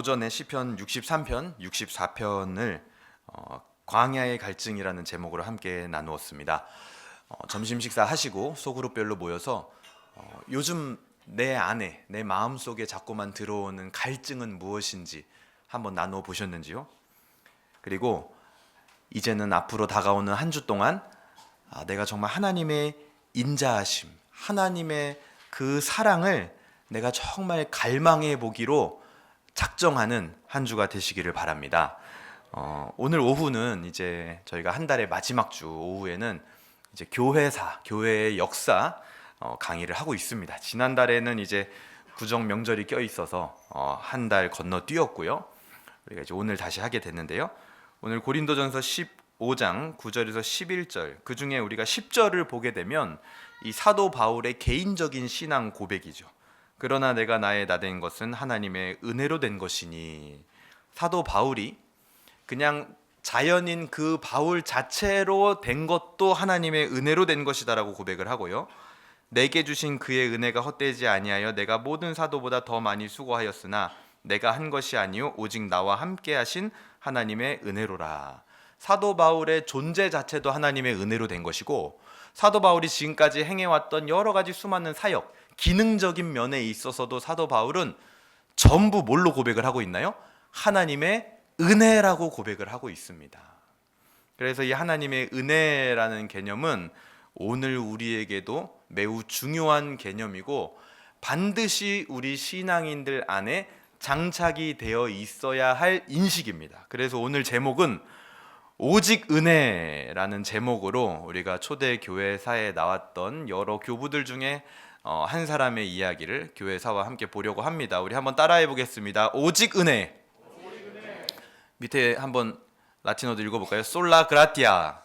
오전에 시편 63편, 64편을 광야의 갈증이라는 제목으로 함께 나누었습니다. 점심 식사 하시고 소그룹별로 모여서 요즘 내 안에, 내 마음속에 자꾸만 들어오는 갈증은 무엇인지 한번 나누어 보셨는지요? 그리고 이제는 앞으로 다가오는 한 주 동안 내가 정말 하나님의 인자하심, 하나님의 그 사랑을 내가 정말 갈망해 보기로 작정하는 한 주가 되시기를 바랍니다. 오늘 오후는 이제 저희가 한 달의 마지막 주 오후에는 이제 교회사, 교회의 역사 강의를 하고 있습니다. 지난달에는 이제 구정 명절이 껴 있어서 한 달 건너뛰었고요. 우리가 이제 오늘 다시 하게 됐는데요. 오늘 고린도전서 15장 9절에서 11절, 그 중에 우리가 10절을 보게 되면 이 사도 바울의 개인적인 신앙 고백이죠. 그러나 내가 나의 나된 것은 하나님의 은혜로 된 것이니, 사도 바울이 그냥 자연인 그 바울 자체로 된 것도 하나님의 은혜로 된 것이다라고 고백을 하고요. 내게 주신 그의 은혜가 헛되지 아니하여 내가 모든 사도보다 더 많이 수고하였으나 내가 한 것이 아니요 오직 나와 함께 하신 하나님의 은혜로라. 사도 바울의 존재 자체도 하나님의 은혜로 된 것이고, 사도 바울이 지금까지 행해왔던 여러 가지 수많은 사역, 기능적인 면에 있어서도 사도 바울은 전부 뭘로 고백을 하고 있나요? 하나님의 은혜라고 고백을 하고 있습니다. 그래서 이 하나님의 은혜라는 개념은 오늘 우리에게도 매우 중요한 개념이고, 반드시 우리 신앙인들 안에 장착이 되어 있어야 할 인식입니다. 그래서 오늘 제목은 오직 은혜라는 제목으로 우리가 초대 교회사에 나왔던 여러 교부들 중에 한 사람의 이야기를 교회사와 함께 보려고 합니다. 우리 한번 따라해 보겠습니다. 오직 은혜. 밑에 한번 라틴어도 읽어볼까요? 솔라 그라티아.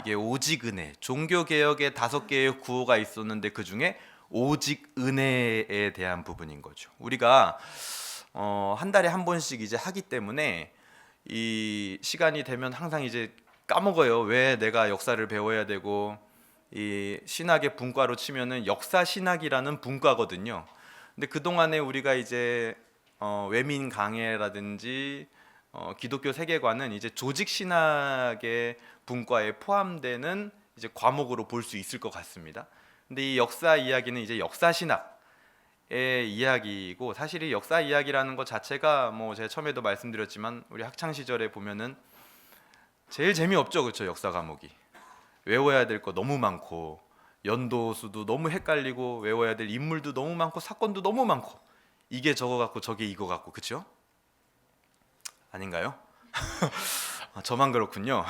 이게 오직 은혜. 종교개혁에 5개의 구호가 있었는데 그 중에 오직 은혜에 대한 부분인 거죠. 우리가 한 달에 한 번씩 이제 하기 때문에 이 시간이 되면 항상 이제 까먹어요. 왜 내가 역사를 배워야 되고, 이 신학의 분과로 치면은 역사 신학이라는 분과거든요. 근데 그 동안에 우리가 이제 외민 강해라든지 기독교 세계관은 이제 조직 신학의 분과에 포함되는 이제 과목으로 볼 수 있을 것 같습니다. 근데 이 역사 이야기는 이제 역사 신학의 이야기고, 사실 이 역사 이야기라는 것 자체가 뭐 제가 처음에도 말씀드렸지만 우리 학창 시절에 보면은 제일 재미없죠, 그렇죠? 역사 과목이 외워야 될 거 너무 많고, 연도수도 너무 헷갈리고, 외워야 될 인물도 너무 많고, 사건도 너무 많고, 이게 저거 같고 저게 이거 같고, 그렇죠? 아닌가요? 저만 그렇군요.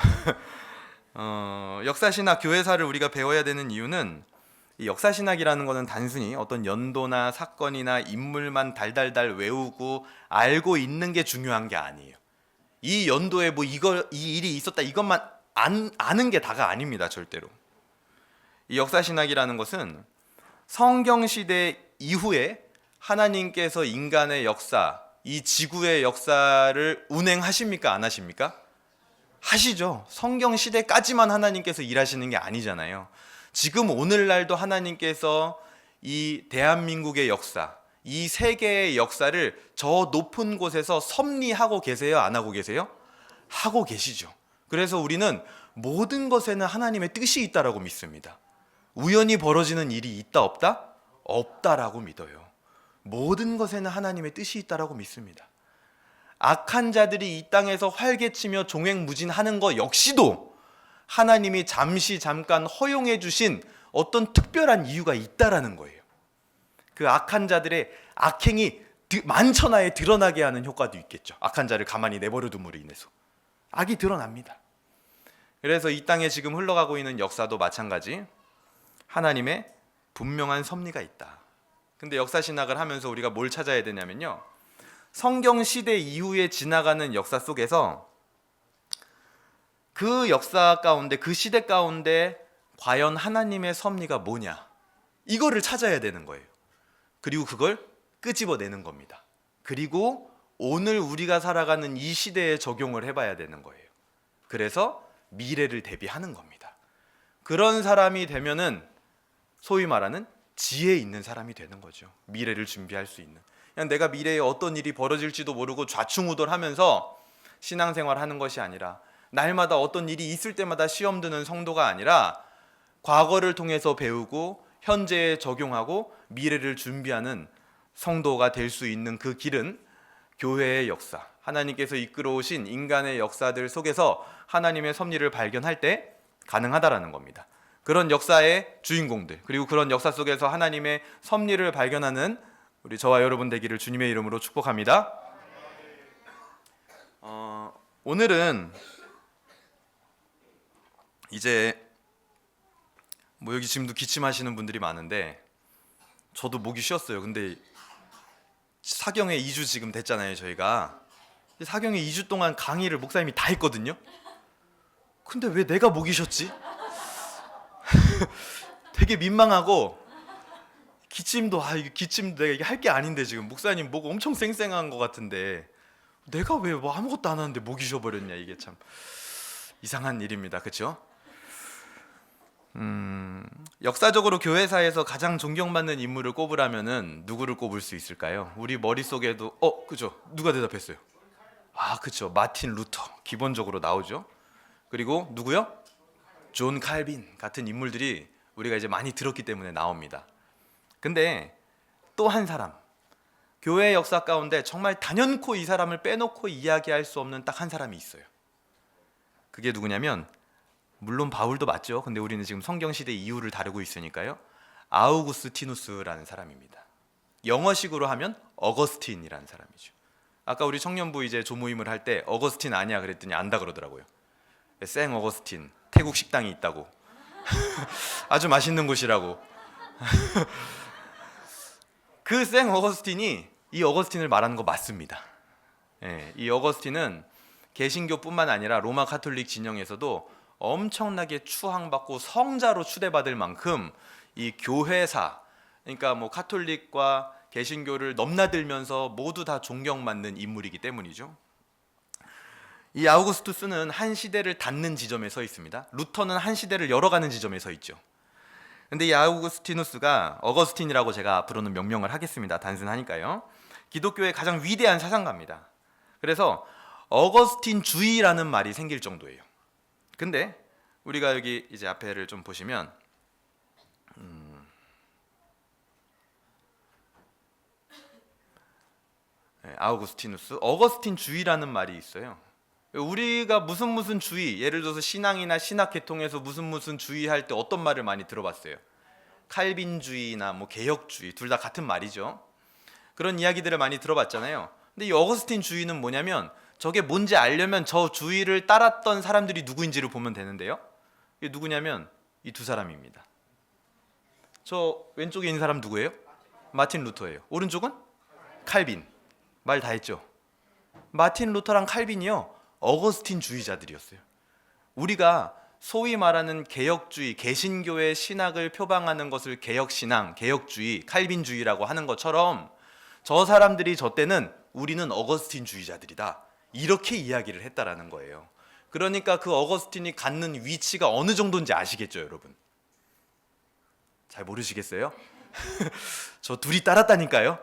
역사신학 교회사를 우리가 배워야 되는 이유는, 이 역사신학이라는 것은 단순히 어떤 연도나 사건이나 인물만 달달달 외우고 알고 있는 게 중요한 게 아니에요. 이 연도에 뭐 이 일이 있었다 이것만 아는 게 다가 아닙니다. 절대로. 이 역사신학이라는 것은 성경 시대 이후에 하나님께서 인간의 역사, 이 지구의 역사를 운행하십니까? 안 하십니까? 하시죠. 성경 시대까지만 하나님께서 일하시는 게 아니잖아요. 지금 오늘날도 하나님께서 이 대한민국의 역사, 이 세계의 역사를 저 높은 곳에서 섭리하고 계세요? 안 하고 계세요? 하고 계시죠. 그래서 우리는 모든 것에는 하나님의 뜻이 있다라고 믿습니다. 우연히 벌어지는 일이 있다 없다? 없다라고 믿어요. 모든 것에는 하나님의 뜻이 있다라고 믿습니다. 악한 자들이 이 땅에서 활개치며 종횡무진하는 것 역시도 하나님이 잠깐 허용해 주신 어떤 특별한 이유가 있다라는 거예요. 그 악한 자들의 악행이 만천하에 드러나게 하는 효과도 있겠죠. 악한 자를 가만히 내버려 둠으로 인해서 악이 드러납니다. 그래서 이 땅에 지금 흘러가고 있는 역사도 마찬가지, 하나님의 분명한 섭리가 있다. 근데 역사신학을 하면서 우리가 뭘 찾아야 되냐면요, 성경 시대 이후에 지나가는 역사 속에서 그 역사 가운데, 그 시대 가운데 과연 하나님의 섭리가 뭐냐, 이거를 찾아야 되는 거예요. 그리고 그걸 끄집어내는 겁니다. 그리고 오늘 우리가 살아가는 이 시대에 적용을 해봐야 되는 거예요. 그래서 미래를 대비하는 겁니다. 그런 사람이 되면은 소위 말하는 지혜 있는 사람이 되는 거죠. 미래를 준비할 수 있는. 그냥 내가 미래에 어떤 일이 벌어질지도 모르고 좌충우돌하면서 신앙생활하는 것이 아니라, 날마다 어떤 일이 있을 때마다 시험 드는 성도가 아니라 과거를 통해서 배우고 현재에 적용하고 미래를 준비하는 성도가 될 수 있는 그 길은 교회의 역사, 하나님께서 이끌어 오신 인간의 역사들 속에서 하나님의 섭리를 발견할 때 가능하다라는 겁니다. 그런 역사의 주인공들, 그리고 그런 역사 속에서 하나님의 섭리를 발견하는 우리 저와 여러분 되기를 주님의 이름으로 축복합니다. 오늘은 이제 여기 지금도 기침하시는 분들이 많은데 저도 목이 쉬었어요. 근데 사경에 2주 지금 됐잖아요, 저희가. 사경에 2주 동안 강의를 목사님이 다 했거든요. 근데 왜 내가 목이 쉬었지? 되게 민망하고, 기침도 기침도 내가 이게 할 게 아닌데 지금 목사님 목 엄청 쌩쌩한 것 같은데 내가 왜 아무것도 안 하는데 목이 쉬어버렸냐. 이게 참 이상한 일입니다. 그렇죠? 역사적으로 교회사에서 가장 존경받는 인물을 꼽으라면은 누구를 꼽을 수 있을까요? 우리 머릿속에도 그죠? 누가 대답했어요? 그쵸, 마틴 루터 기본적으로 나오죠. 그리고 누구요? 존 칼빈 같은 인물들이 우리가 이제 많이 들었기 때문에 나옵니다. 근데 또 한 사람, 교회의 역사 가운데 정말 단연코 이 사람을 빼놓고 이야기할 수 없는 딱 한 사람이 있어요. 그게 누구냐면, 물론 바울도 맞죠. 근데 우리는 지금 성경시대 이후를 다루고 있으니까요, 아우구스티누스라는 사람입니다. 영어식으로 하면 어거스틴이라는 사람이죠. 아까 우리 청년부 이제 조모임을 할 때 어거스틴 아니야 그랬더니 안다 그러더라고요. 생 어거스틴, 태국 식당이 있다고. 아주 맛있는 곳이라고. 그 생 어거스틴이 이 어거스틴을 말하는 거 맞습니다. 이 어거스틴은 개신교뿐만 아니라 로마 가톨릭 진영에서도 엄청나게 추앙받고 성자로 추대받을 만큼 이 교회사, 그러니까 가톨릭과 개신교를 넘나들면서 모두 다 존경받는 인물이기 때문이죠. 이 아우구스투스는 한 시대를 닫는 지점에 서 있습니다. 루터는 한 시대를 열어가는 지점에 서 있죠. 근데 이 아우구스티누스가, 어거스틴이라고 제가 앞으로는 명명을 하겠습니다. 단순하니까요. 기독교의 가장 위대한 사상가입니다. 그래서 어거스틴주의라는 말이 생길 정도예요. 근데 우리가 여기 이제 앞에를 좀 보시면 아우구스티누스, 어거스틴주의라는 말이 있어요. 우리가 무슨 주의, 예를 들어서 신앙이나 신학 계통에서 무슨 주의할 때 어떤 말을 많이 들어봤어요? 칼빈주의나 개혁주의, 둘 다 같은 말이죠. 그런 이야기들을 많이 들어봤잖아요. 근데 이 어거스틴주의는 뭐냐면, 저게 뭔지 알려면 저 주의를 따랐던 사람들이 누구인지를 보면 되는데요. 이게 누구냐면 이 두 사람입니다. 저 왼쪽에 있는 사람 누구예요? 마틴 루터예요. 오른쪽은 칼빈. 말 다 했죠. 마틴 루터랑 칼빈이요, 어거스틴주의자들이었어요. 우리가 소위 말하는 개혁주의, 개신교의 신학을 표방하는 것을 개혁신앙, 개혁주의, 칼빈주의라고 하는 것처럼 저 사람들이 저 때는 우리는 어거스틴주의자들이다, 이렇게 이야기를 했다라는 거예요. 그러니까 그 어거스틴이 갖는 위치가 어느 정도인지 아시겠죠, 여러분? 잘 모르시겠어요? 저 둘이 따랐다니까요.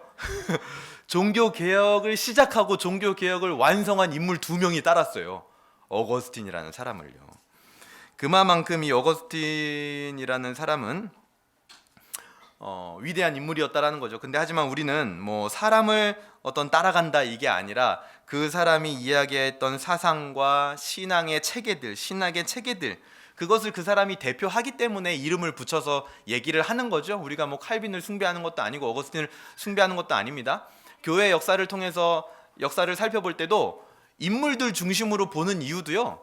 종교개혁을 시작하고 종교개혁을 완성한 인물 두 명이 따랐어요. 어거스틴이라는 사람을요. 그만큼 이 어거스틴이라는 사람은 위대한 인물이었다라는 거죠. 근데 하지만 우리는 사람을 어떤 따라간다 이게 아니라 그 사람이 이야기했던 사상과 신앙의 체계들, 신학의 체계들, 그것을 그 사람이 대표하기 때문에 이름을 붙여서 얘기를 하는 거죠. 우리가 칼빈을 숭배하는 것도 아니고 어거스틴을 숭배하는 것도 아닙니다. 교회 역사를 통해서 역사를 살펴볼 때도 인물들 중심으로 보는 이유도요,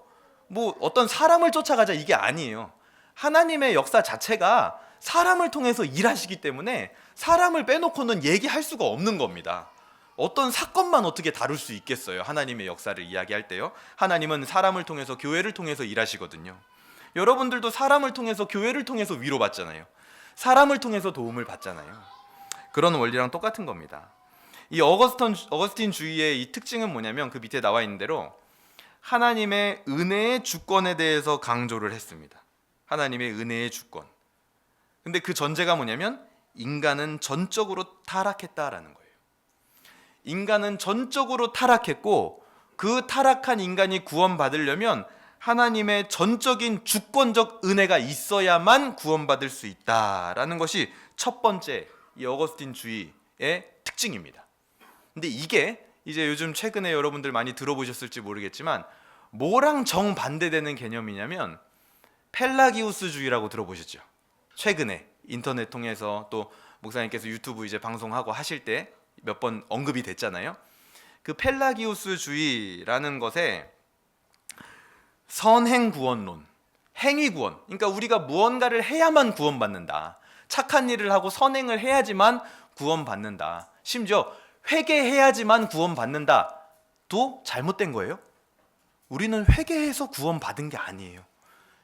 어떤 사람을 쫓아가자 이게 아니에요. 하나님의 역사 자체가 사람을 통해서 일하시기 때문에 사람을 빼놓고는 얘기할 수가 없는 겁니다. 어떤 사건만 어떻게 다룰 수 있겠어요? 하나님의 역사를 이야기할 때요. 하나님은 사람을 통해서, 교회를 통해서 일하시거든요. 여러분들도 사람을 통해서, 교회를 통해서 위로받잖아요. 사람을 통해서 도움을 받잖아요. 그런 원리랑 똑같은 겁니다. 이 어거스틴주의의 이 특징은 뭐냐면, 그 밑에 나와 있는 대로 하나님의 은혜의 주권에 대해서 강조를 했습니다. 하나님의 은혜의 주권. 근데 그 전제가 뭐냐면 인간은 전적으로 타락했다라는 거예요. 인간은 전적으로 타락했고 그 타락한 인간이 구원받으려면 하나님의 전적인 주권적 은혜가 있어야만 구원받을 수 있다라는 것이 첫 번째 이 어거스틴 주의의 특징입니다. 근데 이게 이제 요즘 최근에 여러분들 많이 들어보셨을지 모르겠지만 뭐랑 정반대되는 개념이냐면 펠라기우스주의라고 들어보셨죠? 최근에 인터넷 통해서 또 목사님께서 유튜브 이제 방송하고 하실 때 몇 번 언급이 됐잖아요. 그 펠라기우스주의라는 것에 선행구원론, 행위구원, 그러니까 우리가 무언가를 해야만 구원받는다, 착한 일을 하고 선행을 해야지만 구원받는다, 심지어 회개해야지만 구원받는다 도 잘못된 거예요. 우리는 회개해서 구원받은 게 아니에요.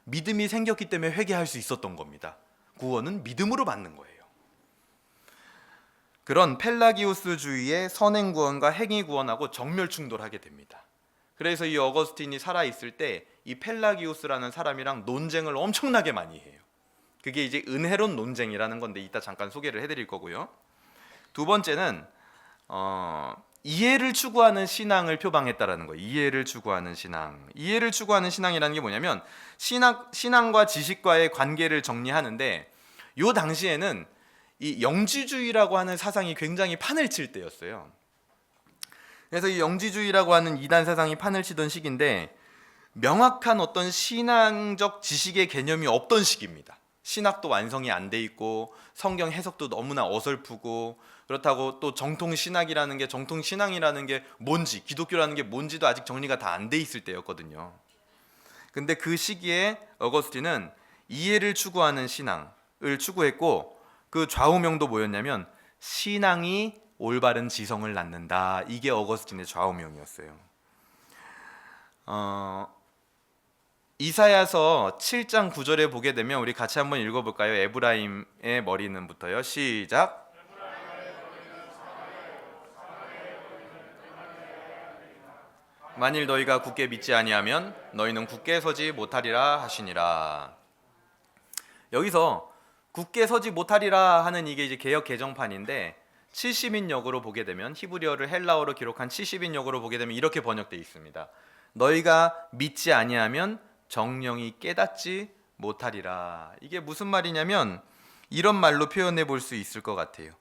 믿음이 생겼기 때문에 회개할 수 있었던 겁니다. 구원은 믿음으로 받는 거예요. 그런 펠라기우스주의의 선행구원과 행위구원하고 정멸충돌하게 됩니다. 그래서 이 어거스틴이 살아있을 때 이 펠라기우스라는 사람이랑 논쟁을 엄청나게 많이 해요. 그게 이제 은혜론 논쟁이라는 건데 이따 잠깐 소개를 해드릴 거고요. 두 번째는 이해를 추구하는 신앙을 표방했다라는 거예요. 이해를 추구하는 신앙. 이해를 추구하는 신앙이라는 게 뭐냐면 신앙과 지식과의 관계를 정리하는데 요 당시에는 이 영지주의라고 하는 사상이 굉장히 판을 칠 때였어요. 그래서 이 영지주의라고 하는 이단 사상이 판을 치던 시기인데 명확한 어떤 신앙적 지식의 개념이 없던 시기입니다. 신학도 완성이 안 돼 있고 성경 해석도 너무나 어설프고 그렇다고 또 정통신학이라는 게 정통신앙이라는 게 뭔지 기독교라는 게 뭔지도 아직 정리가 다 안 돼 있을 때였거든요. 근데 그 시기에 어거스틴은 이해를 추구하는 신앙을 추구했고 그 좌우명도 뭐였냐면 신앙이 올바른 지성을 낳는다. 이게 어거스틴의 좌우명이었어요. 이사야서 7장 9절에 보게 되면 우리 같이 한번 읽어볼까요? 에브라임의 머리는부터요. 시작. 만일 너희가 굳게 믿지 아니하면 너희는 굳게 서지 못하리라 하시니라. 여기서 굳게 서지 못하리라 하는 이게 이제 개역 개정판인데 70인역으로 보게 되면 히브리어를 헬라어로 기록한 70인역으로 보게 되면 이렇게 번역되어 있습니다. 너희가 믿지 아니하면 정령이 깨닫지 못하리라. 이게 무슨 말이냐면 이런 말로 표현해 볼 수 있을 것 같아요.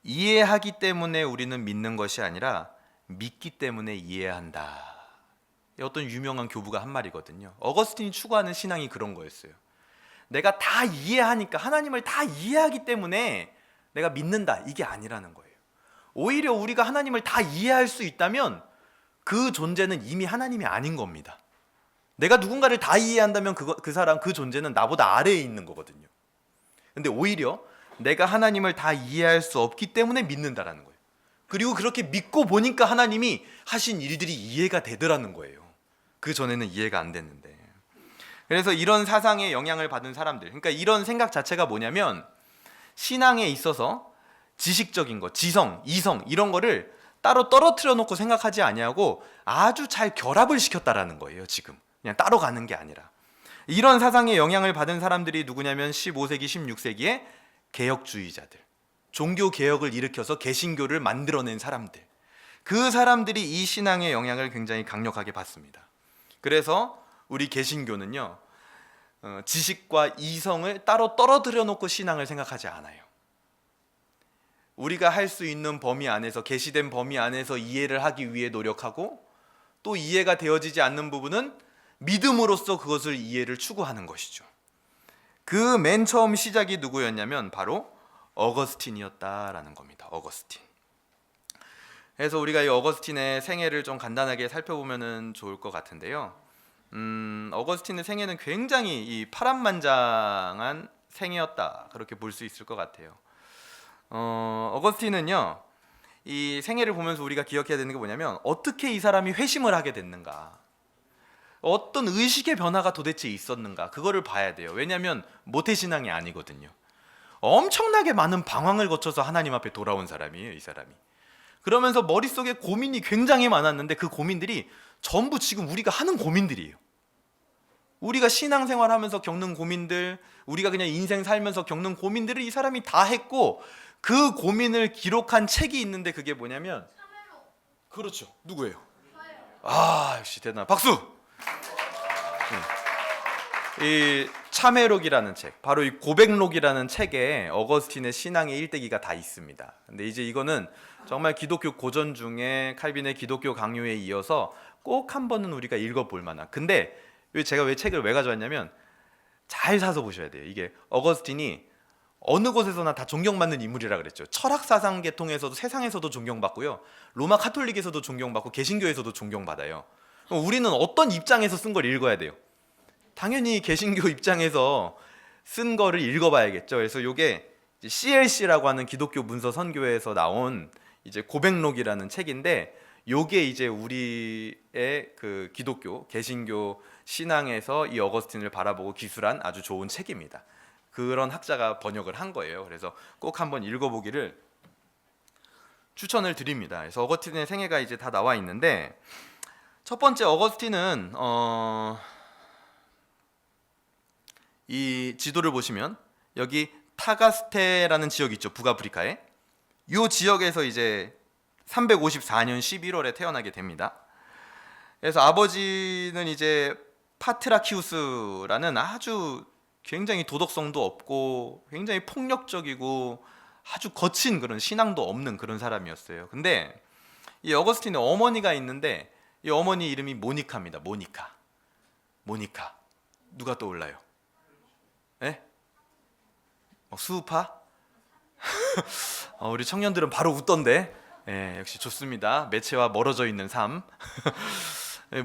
이해하기 때문에 우리는 믿는 것이 아니라 믿기 때문에 이해한다. 어떤 유명한 교부가 한 말이거든요. 어거스틴이 추구하는 신앙이 그런 거였어요. 내가 다 이해하니까 하나님을 다 이해하기 때문에 내가 믿는다. 이게 아니라는 거예요. 오히려 우리가 하나님을 다 이해할 수 있다면 그 존재는 이미 하나님이 아닌 겁니다. 내가 누군가를 다 이해한다면 그 사람, 그 존재는 나보다 아래에 있는 거거든요. 근데 오히려 내가 하나님을 다 이해할 수 없기 때문에 믿는다라는 거예요. 그리고 그렇게 믿고 보니까 하나님이 하신 일들이 이해가 되더라는 거예요. 그 전에는 이해가 안 됐는데. 그래서 이런 사상에 영향을 받은 사람들, 그러니까 이런 생각 자체가 뭐냐면 신앙에 있어서 지식적인 것, 지성, 이성 이런 거를 따로 떨어뜨려 놓고 생각하지 아니하고 아주 잘 결합을 시켰다라는 거예요. 지금 그냥 따로 가는 게 아니라. 이런 사상에 영향을 받은 사람들이 누구냐면 15세기, 16세기의 개혁주의자들, 종교 개혁을 일으켜서 개신교를 만들어낸 사람들, 그 사람들이 이 신앙의 영향을 굉장히 강력하게 받습니다. 그래서 우리 개신교는요, 지식과 이성을 따로 떨어뜨려 놓고 신앙을 생각하지 않아요. 우리가 할 수 있는 범위 안에서, 계시된 범위 안에서 이해를 하기 위해 노력하고, 또 이해가 되어지지 않는 부분은 믿음으로써 그것을 이해를 추구하는 것이죠. 그 맨 처음 시작이 누구였냐면 바로 어거스틴이었다라는 겁니다. 어거스틴. 그래서 우리가 이 어거스틴의 생애를 좀 간단하게 살펴보면 좋을 것 같은데요. 어거스틴의 생애는 굉장히 이 파란만장한 생애였다, 그렇게 볼 수 있을 것 같아요. 어거스틴은요, 이 생애를 보면서 우리가 기억해야 되는 게 뭐냐면 어떻게 이 사람이 회심을 하게 됐는가, 어떤 의식의 변화가 도대체 있었는가, 그거를 봐야 돼요. 왜냐하면 모태신앙이 아니거든요. 엄청나게 많은 방황을 거쳐서 하나님 앞에 돌아온 사람이에요, 이 사람이. 그러면서 머릿속에 고민이 굉장히 많았는데 그 고민들이 전부 지금 우리가 하는 고민들이에요. 우리가 신앙생활하면서 겪는 고민들, 우리가 그냥 인생 살면서 겪는 고민들을 이 사람이 다 했고, 그 고민을 기록한 책이 있는데 그게 뭐냐면 그렇죠. 누구예요? 아, 역시 대단. 박수. 이 참회록이라는 책, 바로 이 고백록이라는 책에 어거스틴의 신앙의 일대기가 다 있습니다. 근데 이제 이거는 정말 기독교 고전 중에 칼빈의 기독교 강요에 이어서 꼭 한 번은 우리가 읽어볼 만한. 근데 제가 왜 책을 왜 가져왔냐면 잘 사서 보셔야 돼요. 이게 어거스틴이 어느 곳에서나 다 존경받는 인물이라 그랬죠. 철학 사상 계통에서도 세상에서도 존경받고요. 로마 카톨릭에서도 존경받고 개신교에서도 존경받아요. 그럼 우리는 어떤 입장에서 쓴 걸 읽어야 돼요? 당연히 개신교 입장에서 쓴 거를 읽어봐야겠죠. 그래서 이게 CLC라고 하는 기독교 문서 선교에서 나온 이제 고백록이라는 책인데, 요게 이제 우리의 그 기독교 개신교 신앙에서 이 어거스틴을 바라보고 기술한 아주 좋은 책입니다. 그런 학자가 번역을 한 거예요. 그래서 꼭 한번 읽어보기를 추천을 드립니다. 그래서 어거스틴의 생애가 이제 다 나와 있는데, 첫 번째 어거스틴은 이 지도를 보시면 여기 타가스테라는 지역이 있죠. 북아프리카에. 이 지역에서 이제 354년 11월에 태어나게 됩니다. 그래서 아버지는 이제 파트라키우스라는 아주 굉장히 도덕성도 없고 굉장히 폭력적이고 아주 거친 그런 신앙도 없는 그런 사람이었어요. 근데 이 어거스틴의 어머니가 있는데, 이 어머니 이름이 모니카입니다. 모니카. 누가 떠올라요? 예? 수우파? 우리 청년들은 바로 웃던데. 역시 좋습니다. 매체와 멀어져 있는 삶.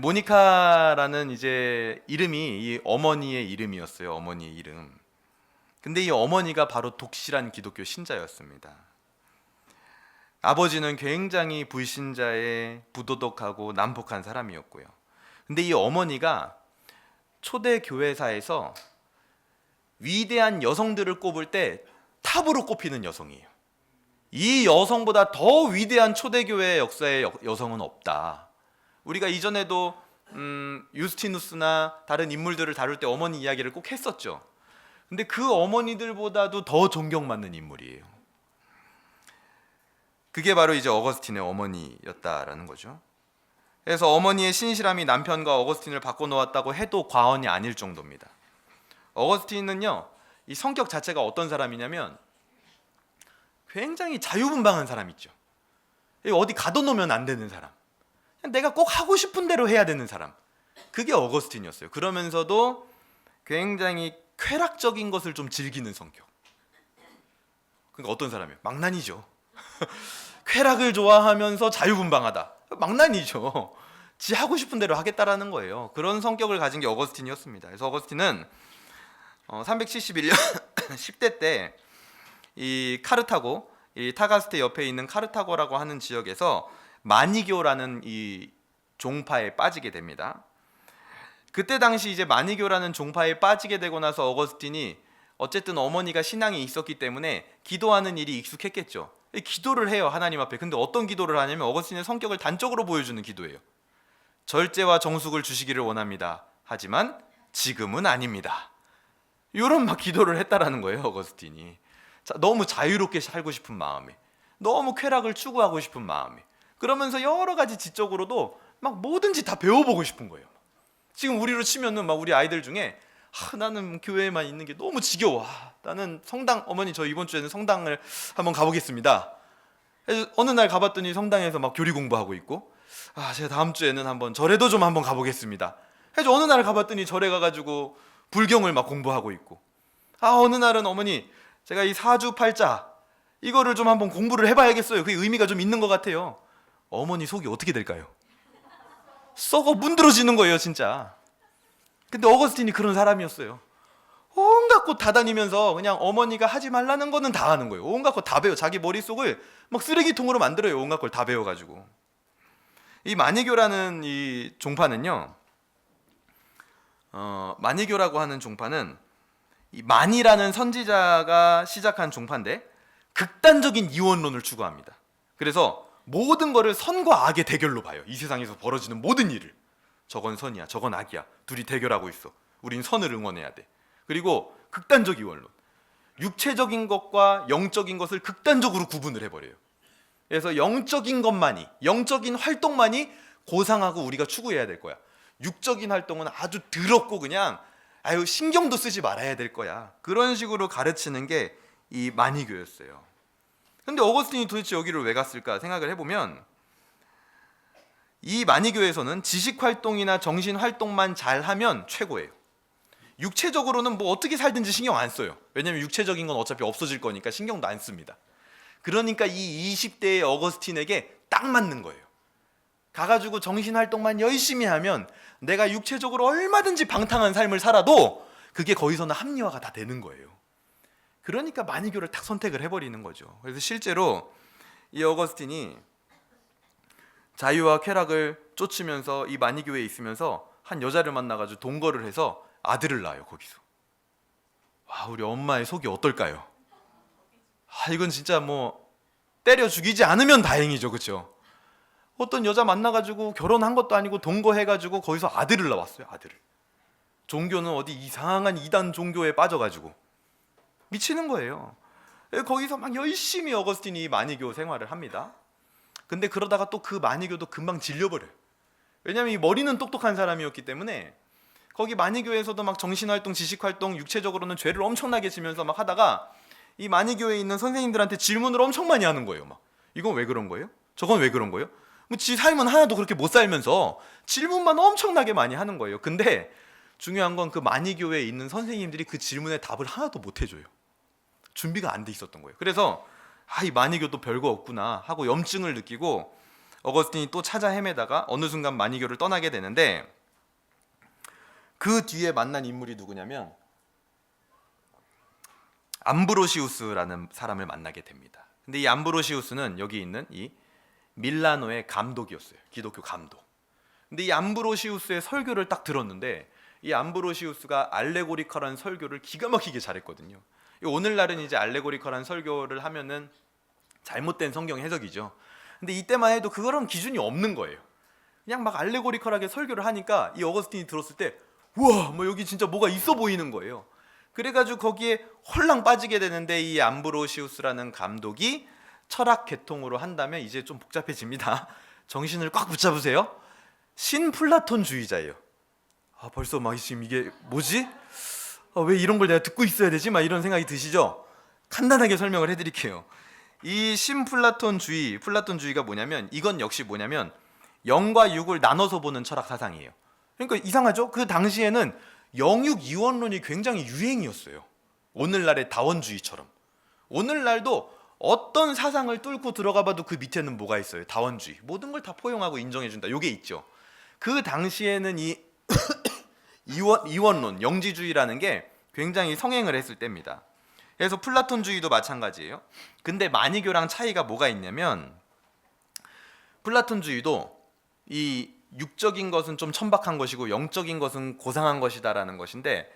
모니카라는 이제 이름이 이 어머니의 이름이었어요. 어머니의 이름. 근데 이 어머니가 바로 독실한 기독교 신자였습니다. 아버지는 굉장히 불신자의 부도덕하고 난폭한 사람이었고요. 근데 이 어머니가 초대 교회사에서 위대한 여성들을 꼽을 때 탑으로 꼽히는 여성이에요. 이 여성보다 더 위대한 초대교회 역사의 여성은 없다. 우리가 이전에도 유스티누스나 다른 인물들을 다룰 때 어머니 이야기를 꼭 했었죠. 근데 그 어머니들보다도 더 존경받는 인물이에요. 그게 바로 이제 어거스틴의 어머니였다라는 거죠. 그래서 어머니의 신실함이 남편과 어거스틴을 바꿔놓았다고 해도 과언이 아닐 정도입니다. 어거스틴은요, 이 성격 자체가 어떤 사람이냐면 굉장히 자유분방한 사람 있죠. 어디 가둬놓으면 안 되는 사람, 내가 꼭 하고 싶은 대로 해야 되는 사람, 그게 어거스틴이었어요. 그러면서도 굉장히 쾌락적인 것을 좀 즐기는 성격. 그러니까 어떤 사람이에요? 망난이죠. 쾌락을 좋아하면서 자유분방하다. 망난이죠. 지 하고 싶은 대로 하겠다라는 거예요. 그런 성격을 가진 게 어거스틴이었습니다. 그래서 어거스틴은 371년 10대 때 이 카르타고, 이 타가스테 옆에 있는 카르타고라고 하는 지역에서 마니교라는 이 종파에 빠지게 됩니다. 그때 당시 이제 마니교라는 종파에 빠지게 되고 나서 어거스틴이 어쨌든 어머니가 신앙이 있었기 때문에 기도하는 일이 익숙했겠죠. 기도를 해요, 하나님 앞에. 근데 어떤 기도를 하냐면 어거스틴의 성격을 단적으로 보여주는 기도예요. 절제와 정숙을 주시기를 원합니다. 하지만 지금은 아닙니다. 이런 막 기도를 했다라는 거예요, 어거스틴이. 너무 자유롭게 살고 싶은 마음에, 너무 쾌락을 추구하고 싶은 마음에, 그러면서 여러 가지 지적으로도 막 뭐든지 다 배워보고 싶은 거예요. 지금 우리로 치면은 막 우리 아이들 중에 나는 교회에만 있는 게 너무 지겨워. 나는 성당, 어머니 저 이번 주에는 성당을 한번 가보겠습니다. 어느 날 가봤더니 성당에서 막 교리 공부하고 있고, 제가 다음 주에는 한번 절에도 좀 한번 가보겠습니다. 해서 어느 날 가봤더니 절에 가가지고 불경을 막 공부하고 있고, 어느 날은 어머니 제가 이 사주팔자 이거를 좀 한번 공부를 해봐야겠어요. 그게 의미가 좀 있는 것 같아요. 어머니 속이 어떻게 될까요? 썩어 문드러지는 거예요, 진짜. 근데 어거스틴이 그런 사람이었어요. 온갖 곳 다 다니면서 그냥 어머니가 하지 말라는 거는 다 하는 거예요. 온갖 것 다 배워. 자기 머릿속을 막 쓰레기통으로 만들어요. 온갖 걸 다 배워가지고. 이 마니교라는 이 종파는요, 마니교라고 하는 종파는 이 만이라는 선지자가 시작한 종파인데 극단적인 이원론을 추구합니다. 그래서 모든 거를 선과 악의 대결로 봐요. 이 세상에서 벌어지는 모든 일을. 저건 선이야, 저건 악이야. 둘이 대결하고 있어. 우린 선을 응원해야 돼. 그리고 극단적 이원론. 육체적인 것과 영적인 것을 극단적으로 구분을 해버려요. 그래서 영적인 것만이, 영적인 활동만이 고상하고 우리가 추구해야 될 거야. 육적인 활동은 아주 더럽고 그냥 아유 신경도 쓰지 말아야 될 거야. 그런 식으로 가르치는 게 이 마니교였어요. 근데 어거스틴이 도대체 여기를 왜 갔을까 생각을 해보면, 이 마니교에서는 지식 활동이나 정신 활동만 잘하면 최고예요. 육체적으로는 뭐 어떻게 살든지 신경 안 써요. 왜냐면 육체적인 건 어차피 없어질 거니까 신경도 안 씁니다. 그러니까 이 20대의 어거스틴에게 딱 맞는 거예요. 가가지고 정신 활동만 열심히 하면 내가 육체적으로 얼마든지 방탕한 삶을 살아도 그게 거기서는 합리화가 다 되는 거예요. 그러니까 마니교를 딱 선택을 해버리는 거죠. 그래서 실제로 이 어거스틴이 자유와 쾌락을 쫓으면서 이 마니교에 있으면서 한 여자를 만나가지고 동거를 해서 아들을 낳아요. 거기서. 와, 우리 엄마의 속이 어떨까요? 이건 진짜 뭐 때려 죽이지 않으면 다행이죠, 그렇죠? 어떤 여자 만나가지고 결혼한 것도 아니고 동거해가지고 거기서 아들을 낳았어요. 아들을. 종교는 어디 이상한 이단 종교에 빠져가지고 미치는 거예요. 거기서 막 열심히 어거스틴이 마니교 생활을 합니다. 근데 그러다가 또 그 마니교도 금방 질려버려요. 왜냐하면 이 머리는 똑똑한 사람이었기 때문에 거기 마니교에서도 막 정신활동, 지식활동, 육체적으로는 죄를 엄청나게 지면서 막 하다가 이 마니교에 있는 선생님들한테 질문을 엄청 많이 하는 거예요. 막 이건 왜 그런 거예요? 저건 왜 그런 거예요? 뭐 지 삶은 하나도 그렇게 못 살면서 질문만 엄청나게 많이 하는 거예요. 근데 중요한 건 그 마니교에 있는 선생님들이 그 질문에 답을 하나도 못 해줘요. 준비가 안 돼 있었던 거예요. 그래서 이 마니교도 별거 없구나 하고 염증을 느끼고 어거스틴이 또 찾아 헤매다가 어느 순간 마니교를 떠나게 되는데, 그 뒤에 만난 인물이 누구냐면 암브로시우스라는 사람을 만나게 됩니다. 근데 이 암브로시우스는 여기 있는 이 밀라노의 감독이었어요. 기독교 감독. 근데 이 암브로시우스의 설교를 딱 들었는데 이 암브로시우스가 알레고리컬한 설교를 기가 막히게 잘했거든요. 오늘날은 이제 알레고리컬한 설교를 하면은 잘못된 성경 해석이죠. 근데 이때만 해도 그거랑 기준이 없는 거예요. 그냥 막 알레고리컬하게 설교를 하니까 이 어거스틴이 들었을 때 우와, 뭐 여기 진짜 뭐가 있어 보이는 거예요. 그래가지고 거기에 홀랑 빠지게 되는데, 이 암브로시우스라는 감독이 철학 계통으로 한다면 이제 좀 복잡해집니다. 정신을 꽉 붙잡으세요. 신플라톤주의자예요. 벌써 막 지금 이게 뭐지? 왜 이런 걸 내가 듣고 있어야 되지? 막 이런 생각이 드시죠? 간단하게 설명을 해드릴게요. 이 신플라톤주의, 플라톤주의가 뭐냐면, 이건 역시 뭐냐면 영과 육을 나눠서 보는 철학 사상이에요. 그러니까 이상하죠? 그 당시에는 영육 이원론이 굉장히 유행이었어요. 오늘날의 다원주의처럼. 오늘날도 어떤 사상을 뚫고 들어가 봐도 그 밑에는 뭐가 있어요? 다원주의. 모든 걸 다 포용하고 인정해준다. 요게 있죠. 그 당시에는 이 이원론, 영지주의라는 게 굉장히 성행을 했을 때입니다. 그래서 플라톤주의도 마찬가지예요. 근데 마니교랑 차이가 뭐가 있냐면, 플라톤주의도 이 육적인 것은 좀 천박한 것이고 영적인 것은 고상한 것이다라는 것인데,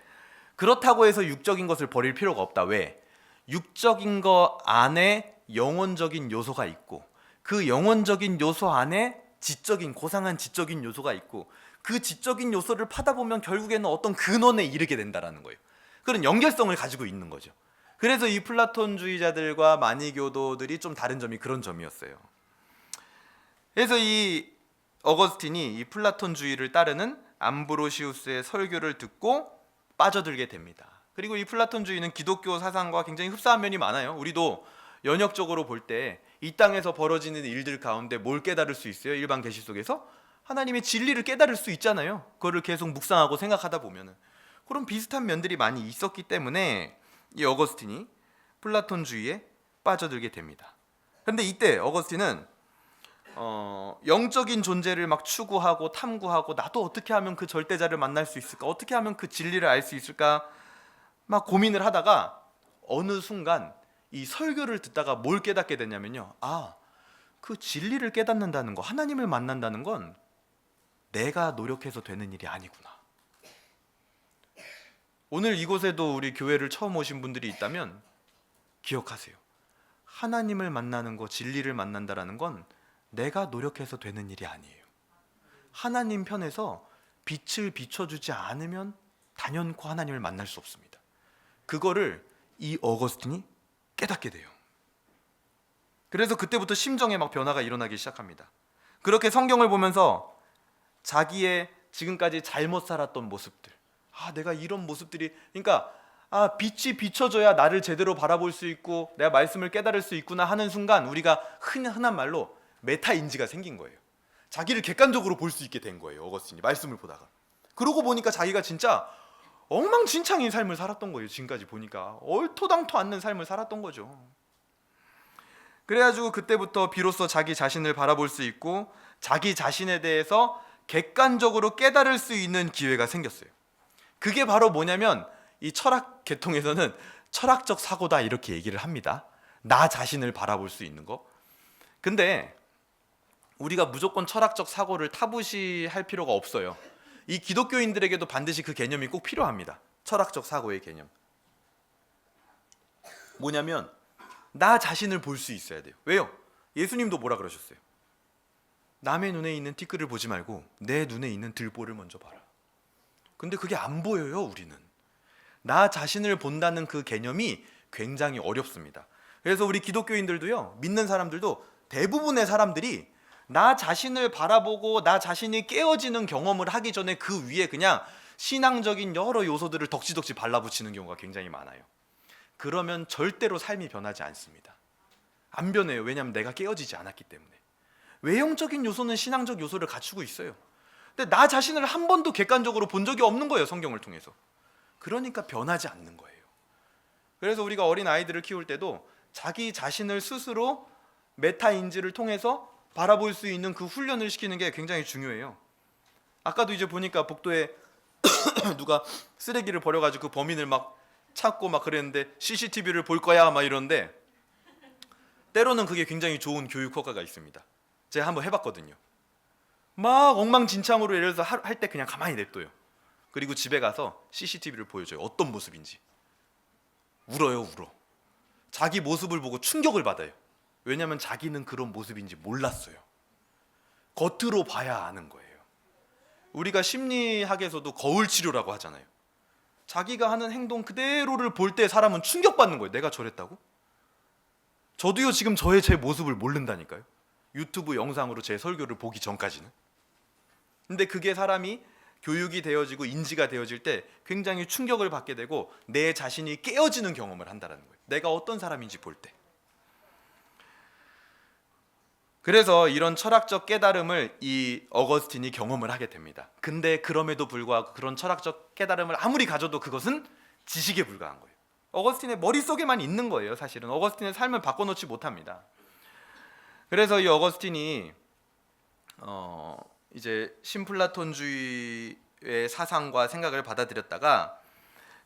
그렇다고 해서 육적인 것을 버릴 필요가 없다. 왜? 육적인 것 안에 영혼적인 요소가 있고, 그 영혼적인 요소 안에 지적인, 고상한 지적인 요소가 있고, 그 지적인 요소를 파다 보면 결국에는 어떤 근원에 이르게 된다라는 거예요. 그런 연결성을 가지고 있는 거죠. 그래서 이 플라톤주의자들과 마니교도들이 좀 다른 점이 그런 점이었어요. 그래서 이 어거스틴이 이 플라톤주의를 따르는 암브로시우스의 설교를 듣고 빠져들게 됩니다. 그리고 이 플라톤주의는 기독교 사상과 굉장히 흡사한 면이 많아요. 우리도 연역적으로 볼 때 이 땅에서 벌어지는 일들 가운데 뭘 깨달을 수 있어요? 일반 계시 속에서 하나님의 진리를 깨달을 수 있잖아요. 그거를 계속 묵상하고 생각하다 보면은. 그런 비슷한 면들이 많이 있었기 때문에 이 어거스틴이 플라톤주의에 빠져들게 됩니다. 근데 이때 어거스틴은 영적인 존재를 막 추구하고 탐구하고, 나도 어떻게 하면 그 절대자를 만날 수 있을까? 어떻게 하면 그 진리를 알 수 있을까? 막 고민을 하다가 어느 순간 이 설교를 듣다가 뭘 깨닫게 됐냐면요. 그 진리를 깨닫는다는 거, 하나님을 만난다는 건 내가 노력해서 되는 일이 아니구나. 오늘 이곳에도 우리 교회를 처음 오신 분들이 있다면 기억하세요. 하나님을 만나는 거, 진리를 만난다라는 건 내가 노력해서 되는 일이 아니에요. 하나님 편에서 빛을 비춰주지 않으면 단연코 하나님을 만날 수 없습니다. 그거를 이 어거스틴이 깨닫게 돼요. 그래서 그때부터 심정에 막 변화가 일어나기 시작합니다. 그렇게 성경을 보면서 자기의 지금까지 잘못 살았던 모습들, 내가 이런 모습들이, 그러니까 빛이 비춰져야 나를 제대로 바라볼 수 있고 내가 말씀을 깨달을 수 있구나 하는 순간 우리가 흔한 말로 메타인지가 생긴 거예요. 자기를 객관적으로 볼 수 있게 된 거예요. 어거스틴이 말씀을 보다가. 그러고 보니까 자기가 진짜 엉망진창인 삶을 살았던 거예요. 지금까지 보니까 얼토당토 않는 삶을 살았던 거죠. 그래가지고 그때부터 비로소 자기 자신을 바라볼 수 있고 자기 자신에 대해서 객관적으로 깨달을 수 있는 기회가 생겼어요. 그게 바로 뭐냐면 이 철학 계통에서는 철학적 사고다 이렇게 얘기를 합니다. 나 자신을 바라볼 수 있는 거. 근데 우리가 무조건 철학적 사고를 타부시할 필요가 없어요. 이 기독교인들에게도 반드시 그 개념이 꼭 필요합니다. 철학적 사고의 개념. 뭐냐면 나 자신을 볼 수 있어야 돼요. 왜요? 예수님도 뭐라 그러셨어요? 남의 눈에 있는 티끌을 보지 말고 내 눈에 있는 들보를 먼저 봐라. 근데 그게 안 보여요, 우리는. 나 자신을 본다는 그 개념이 굉장히 어렵습니다. 그래서 우리 기독교인들도요, 믿는 사람들도 대부분의 사람들이 나 자신을 바라보고 나 자신이 깨어지는 경험을 하기 전에 그 위에 그냥 신앙적인 여러 요소들을 덕지덕지 발라붙이는 경우가 굉장히 많아요. 그러면 절대로 삶이 변하지 않습니다. 안 변해요. 왜냐하면 내가 깨어지지 않았기 때문에. 외형적인 요소는 신앙적 요소를 갖추고 있어요. 근데 나 자신을 한 번도 객관적으로 본 적이 없는 거예요. 성경을 통해서. 그러니까 변하지 않는 거예요. 그래서 우리가 어린 아이들을 키울 때도 자기 자신을 스스로 메타인지를 통해서 바라볼 수 있는 그 훈련을 시키는 게 굉장히 중요해요. 아까도 이제 보니까 복도에 누가 쓰레기를 버려가지고 그 범인을 막 찾고 막 그랬는데 CCTV를 볼 거야 막 이러는데, 때로는 그게 굉장히 좋은 교육 효과가 있습니다. 제가 한번 해봤거든요. 막 엉망진창으로 예를 들어서 할 때 그냥 가만히 냅둬요. 그리고 집에 가서 CCTV를 보여줘요. 어떤 모습인지. 울어요, 울어. 자기 모습을 보고 충격을 받아요. 왜냐하면 자기는 그런 모습인지 몰랐어요. 겉으로 봐야 아는 거예요. 우리가 심리학에서도 거울 치료라고 하잖아요. 자기가 하는 행동 그대로를 볼 때 사람은 충격받는 거예요. 내가 저랬다고? 저도요, 지금 제 모습을 모른다니까요. 유튜브 영상으로 제 설교를 보기 전까지는. 근데 그게 사람이 교육이 되어지고 인지가 되어질 때 굉장히 충격을 받게 되고 내 자신이 깨어지는 경험을 한다는 거예요. 내가 어떤 사람인지 볼 때. 그래서 이런 철학적 깨달음을 이 어거스틴이 경험을 하게 됩니다. 근데 그럼에도 불구하고 그런 철학적 깨달음을 아무리 가져도 그것은 지식에 불과한 거예요. 어거스틴의 머릿속에만 있는 거예요. 사실은 어거스틴의 삶을 바꿔놓지 못합니다. 그래서 이 어거스틴이 이제 신플라톤주의의 사상과 생각을 받아들였다가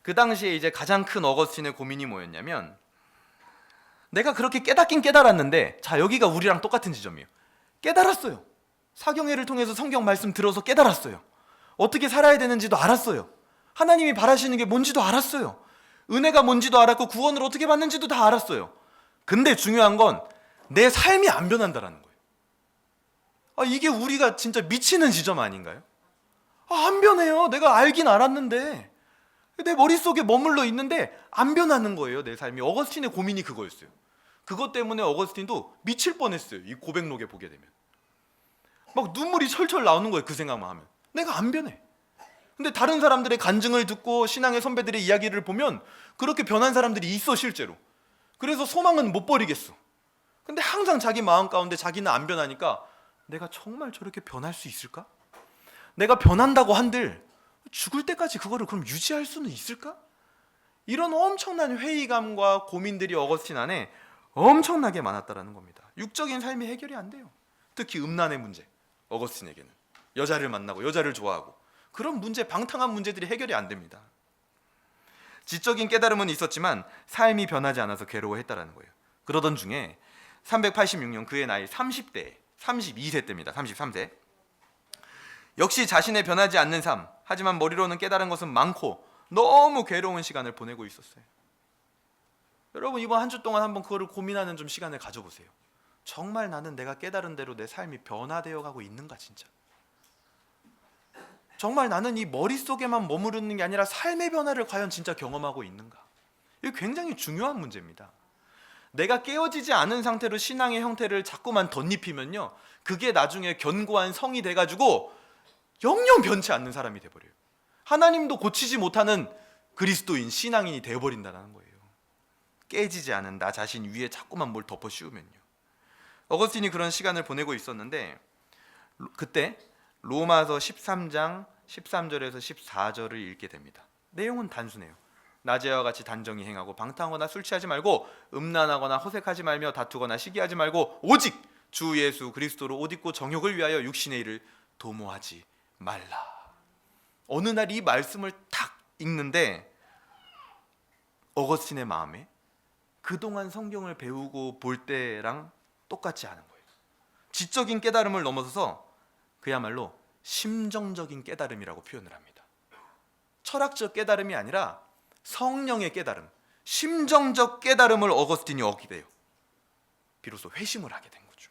그 당시에 이제 가장 큰 어거스틴의 고민이 뭐였냐면, 내가 그렇게 깨닫긴 깨달았는데, 자, 여기가 우리랑 똑같은 지점이에요. 깨달았어요. 사경회를 통해서 성경 말씀 들어서 깨달았어요. 어떻게 살아야 되는지도 알았어요. 하나님이 바라시는 게 뭔지도 알았어요. 은혜가 뭔지도 알았고 구원을 어떻게 받는지도 다 알았어요. 근데 중요한 건 내 삶이 안 변한다라는 거예요. 이게 우리가 진짜 미치는 지점 아닌가요? 안 변해요. 내가 알긴 알았는데 내 머릿속에 머물러 있는데 안 변하는 거예요, 내 삶이. 어거스틴의 고민이 그거였어요. 그것 때문에 어거스틴도 미칠 뻔했어요. 이 고백록에 보게 되면 막 눈물이 철철 나오는 거예요. 그 생각만 하면. 내가 안 변해. 근데 다른 사람들의 간증을 듣고 신앙의 선배들의 이야기를 보면 그렇게 변한 사람들이 있어, 실제로. 그래서 소망은 못 버리겠어. 근데 항상 자기 마음 가운데 자기는 안 변하니까 내가 정말 저렇게 변할 수 있을까? 내가 변한다고 한들 죽을 때까지 그거를 그럼 유지할 수는 있을까? 이런 엄청난 회의감과 고민들이 어거스틴 안에 엄청나게 많았다라는 겁니다. 육적인 삶이 해결이 안 돼요. 특히 음란의 문제, 어거스틴에게는 여자를 만나고 여자를 좋아하고 그런 문제, 방탕한 문제들이 해결이 안 됩니다. 지적인 깨달음은 있었지만 삶이 변하지 않아서 괴로워했다라는 거예요. 그러던 중에 386년 그의 나이 30대, 32세 때입니다. 33세. 역시 자신의 변하지 않는 삶, 하지만 머리로는 깨달은 것은 많고 너무 괴로운 시간을 보내고 있었어요. 여러분, 이번 한 주 동안 한번 그거를 고민하는 좀 시간을 가져보세요. 정말 나는 내가 깨달은 대로 내 삶이 변화되어 가고 있는가, 진짜? 정말 나는 이 머릿속에만 머무르는 게 아니라 삶의 변화를 과연 진짜 경험하고 있는가? 이게 굉장히 중요한 문제입니다. 내가 깨어지지 않은 상태로 신앙의 형태를 자꾸만 덧입히면요, 그게 나중에 견고한 성이 돼가지고 영영 변치 않는 사람이 돼버려요. 하나님도 고치지 못하는 그리스도인, 신앙인이 되어버린다는 거예요. 깨지지 않은 나 자신 위에 자꾸만 뭘 덮어 씌우면요. 어거스틴이 그런 시간을 보내고 있었는데, 그때 로마서 13장 13절에서 14절을 읽게 됩니다. 내용은 단순해요. 낮에와 같이 단정히 행하고 방탕하거나 술 취하지 말고 음란하거나 호색하지 말며 다투거나 시기하지 말고 오직 주 예수 그리스도로 옷 입고 정욕을 위하여 육신의 일을 도모하지 말라. 어느 날 이 말씀을 탁 읽는데 어거스틴의 마음에 그동안 성경을 배우고 볼 때랑 똑같지 않은 거예요. 지적인 깨달음을 넘어서서 그야말로 심정적인 깨달음이라고 표현을 합니다. 철학적 깨달음이 아니라 성령의 깨달음, 심정적 깨달음을 어거스틴이 얻게 돼요. 비로소 회심을 하게 된 거죠.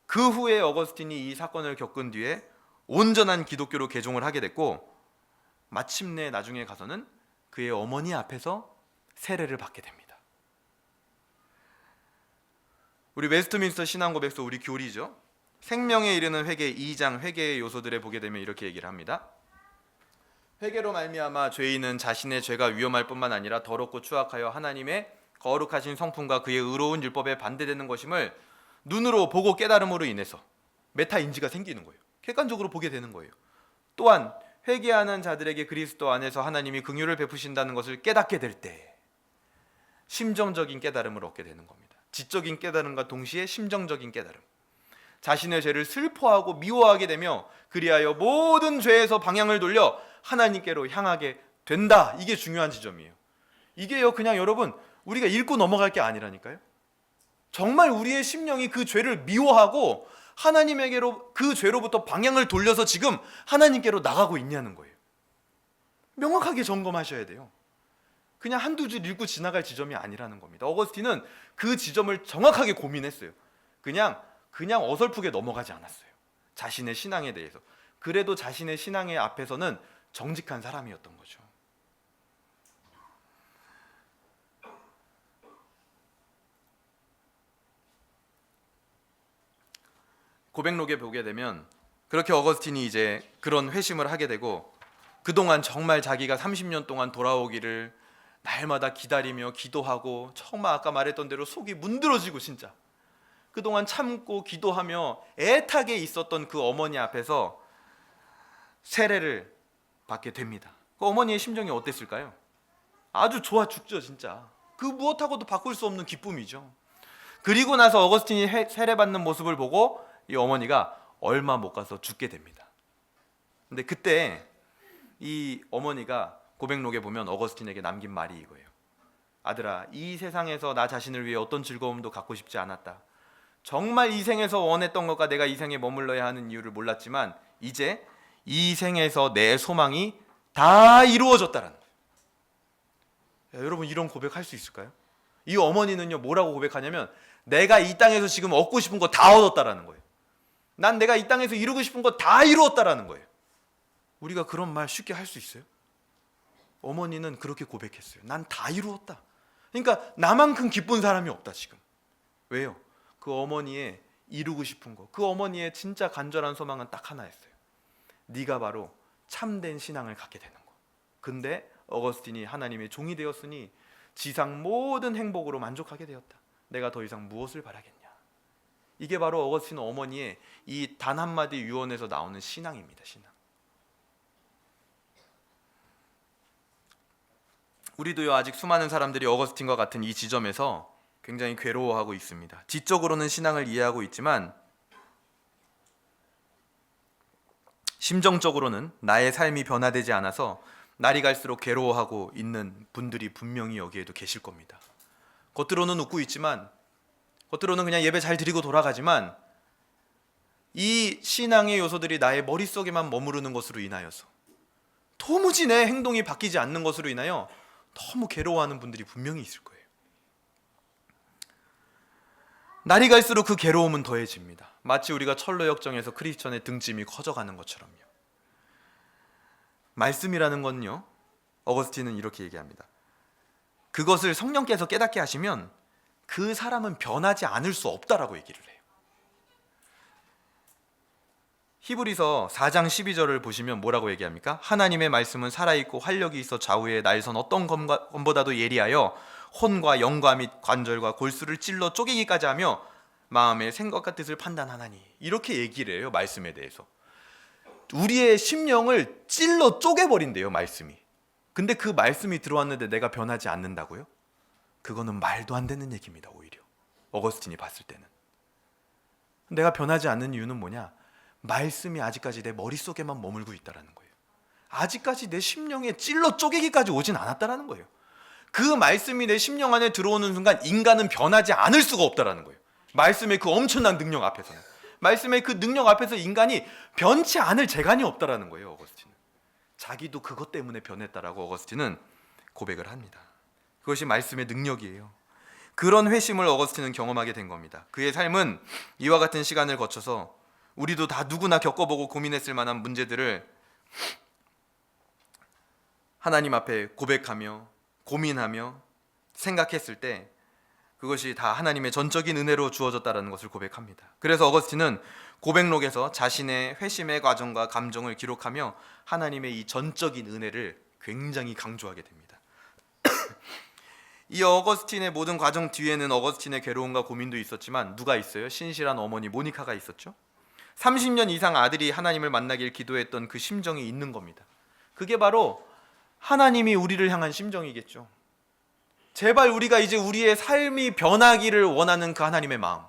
그 후에 어거스틴이 이 사건을 겪은 뒤에 온전한 기독교로 개종을 하게 됐고, 마침내 나중에 가서는 그의 어머니 앞에서 세례를 받게 됩니다. 우리 웨스트민스터 신앙고백서 우리 교리죠. 생명에 이르는 회개 2장 회개의 요소들에 보게 되면 이렇게 얘기를 합니다. 회개로 말미암아 죄인은 자신의 죄가 위험할 뿐만 아니라 더럽고 추악하여 하나님의 거룩하신 성품과 그의 의로운 율법에 반대되는 것임을 눈으로 보고 깨달음으로 인해서 메타 인지가 생기는 거예요. 객관적으로 보게 되는 거예요. 또한 회개하는 자들에게 그리스도 안에서 하나님이 긍휼을 베푸신다는 것을 깨닫게 될 때 심정적인 깨달음을 얻게 되는 겁니다. 지적인 깨달음과 동시에 심정적인 깨달음. 자신의 죄를 슬퍼하고 미워하게 되며 그리하여 모든 죄에서 방향을 돌려 하나님께로 향하게 된다. 이게 중요한 지점이에요. 이게요, 그냥 여러분 우리가 읽고 넘어갈 게 아니라니까요. 정말 우리의 심령이 그 죄를 미워하고 하나님에게로 그 죄로부터 방향을 돌려서 지금 하나님께로 나가고 있냐는 거예요. 명확하게 점검하셔야 돼요. 그냥 한두 줄 읽고 지나갈 지점이 아니라는 겁니다. 어거스틴은 그 지점을 정확하게 고민했어요. 그냥 어설프게 넘어가지 않았어요. 자신의 신앙에 대해서. 그래도 자신의 신앙의 앞에서는 정직한 사람이었던 거죠. 고백록에 보게 되면 그렇게 어거스틴이 이제 그런 회심을 하게 되고, 그동안 정말 자기가 30년 동안 돌아오기를 날마다 기다리며 기도하고, 정말 아까 말했던 대로 속이 문드러지고 진짜 그동안 참고 기도하며 애타게 있었던 그 어머니 앞에서 세례를 받게 됩니다. 그 어머니의 심정이 어땠을까요? 아주 좋아 죽죠 진짜. 그 무엇하고도 바꿀 수 없는 기쁨이죠. 그리고 나서 어거스틴이 세례받는 모습을 보고 이 어머니가 얼마 못 가서 죽게 됩니다. 근데 그때 이 어머니가 고백록에 보면 어거스틴에게 남긴 말이 이거예요. 아들아, 이 세상에서 나 자신을 위해 어떤 즐거움도 갖고 싶지 않았다. 정말 이 생에서 원했던 것과 내가 이 생에 머물러야 하는 이유를 몰랐지만 이제 이 생에서 내 소망이 다 이루어졌다는 거예요. 야, 여러분 이런 고백할 수 있을까요? 이 어머니는요 뭐라고 고백하냐면 내가 이 땅에서 지금 얻고 싶은 거 다 얻었다라는 거예요. 난 내가 이 땅에서 이루고 싶은 거 다 이루었다라는 거예요. 우리가 그런 말 쉽게 할 수 있어요? 어머니는 그렇게 고백했어요. 난 다 이루었다. 그러니까 나만큼 기쁜 사람이 없다 지금. 왜요? 그 어머니의 이루고 싶은 거, 그 어머니의 진짜 간절한 소망은 딱 하나였어요. 네가 바로 참된 신앙을 갖게 되는 거. 근데 어거스틴이 하나님의 종이 되었으니 지상 모든 행복으로 만족하게 되었다. 내가 더 이상 무엇을 바라겠냐. 이게 바로 어거스틴 어머니의 이 단 한마디 유언에서 나오는 신앙입니다. 신앙. 우리도요 아직 수많은 사람들이 어거스틴과 같은 이 지점에서 굉장히 괴로워하고 있습니다. 지적으로는 신앙을 이해하고 있지만 심정적으로는 나의 삶이 변화되지 않아서 날이 갈수록 괴로워하고 있는 분들이 분명히 여기에도 계실 겁니다. 겉으로는 웃고 있지만, 겉으로는 그냥 예배 잘 드리고 돌아가지만 이 신앙의 요소들이 나의 머릿속에만 머무르는 것으로 인하여서 도무지 내 행동이 바뀌지 않는 것으로 인하여 너무 괴로워하는 분들이 분명히 있을 거예요. 날이 갈수록 그 괴로움은 더해집니다. 마치 우리가 철로 역정에서 크리스천의 등짐이 커져가는 것처럼요. 말씀이라는 건요, 어거스틴은 이렇게 얘기합니다. 그것을 성령께서 깨닫게 하시면 그 사람은 변하지 않을 수 없다라고 얘기를 해요. 히브리서 4장 12절을 보시면 뭐라고 얘기합니까? 하나님의 말씀은 살아있고 활력이 있어 좌우에 날선 어떤 검보다도 예리하여 혼과 영과 및 관절과 골수를 찔러 쪼개기까지 하며 마음의 생각과 뜻을 판단하나니. 이렇게 얘기를 해요. 말씀에 대해서 우리의 심령을 찔러 쪼개버린대요, 말씀이. 근데 그 말씀이 들어왔는데 내가 변하지 않는다고요? 그거는 말도 안 되는 얘기입니다. 오히려 어거스틴이 봤을 때는 내가 변하지 않는 이유는 뭐냐? 말씀이 아직까지 내 머릿속에만 머물고 있다라는 거예요. 아직까지 내 심령에 찔러 쪼개기까지 오진 않았다라는 거예요. 그 말씀이 내 심령 안에 들어오는 순간 인간은 변하지 않을 수가 없다라는 거예요. 말씀의 그 엄청난 능력 앞에서는, 말씀의 그 능력 앞에서 인간이 변치 않을 재간이 없다라는 거예요. 어거스틴은 자기도 그것 때문에 변했다라고 어거스틴은 고백을 합니다. 그것이 말씀의 능력이에요. 그런 회심을 어거스틴은 경험하게 된 겁니다. 그의 삶은 이와 같은 시간을 거쳐서 우리도 다 누구나 겪어보고 고민했을 만한 문제들을 하나님 앞에 고백하며 고민하며 생각했을 때 그것이 다 하나님의 전적인 은혜로 주어졌다는 것을 고백합니다. 그래서 어거스틴은 고백록에서 자신의 회심의 과정과 감정을 기록하며 하나님의 이 전적인 은혜를 굉장히 강조하게 됩니다. 이 어거스틴의 모든 과정 뒤에는 어거스틴의 괴로움과 고민도 있었지만 누가 있어요? 신실한 어머니 모니카가 있었죠. 30년 이상 아들이 하나님을 만나길 기도했던 그 심정이 있는 겁니다. 그게 바로 하나님이 우리를 향한 심정이겠죠. 제발 우리가 이제 우리의 삶이 변하기를 원하는 그 하나님의 마음,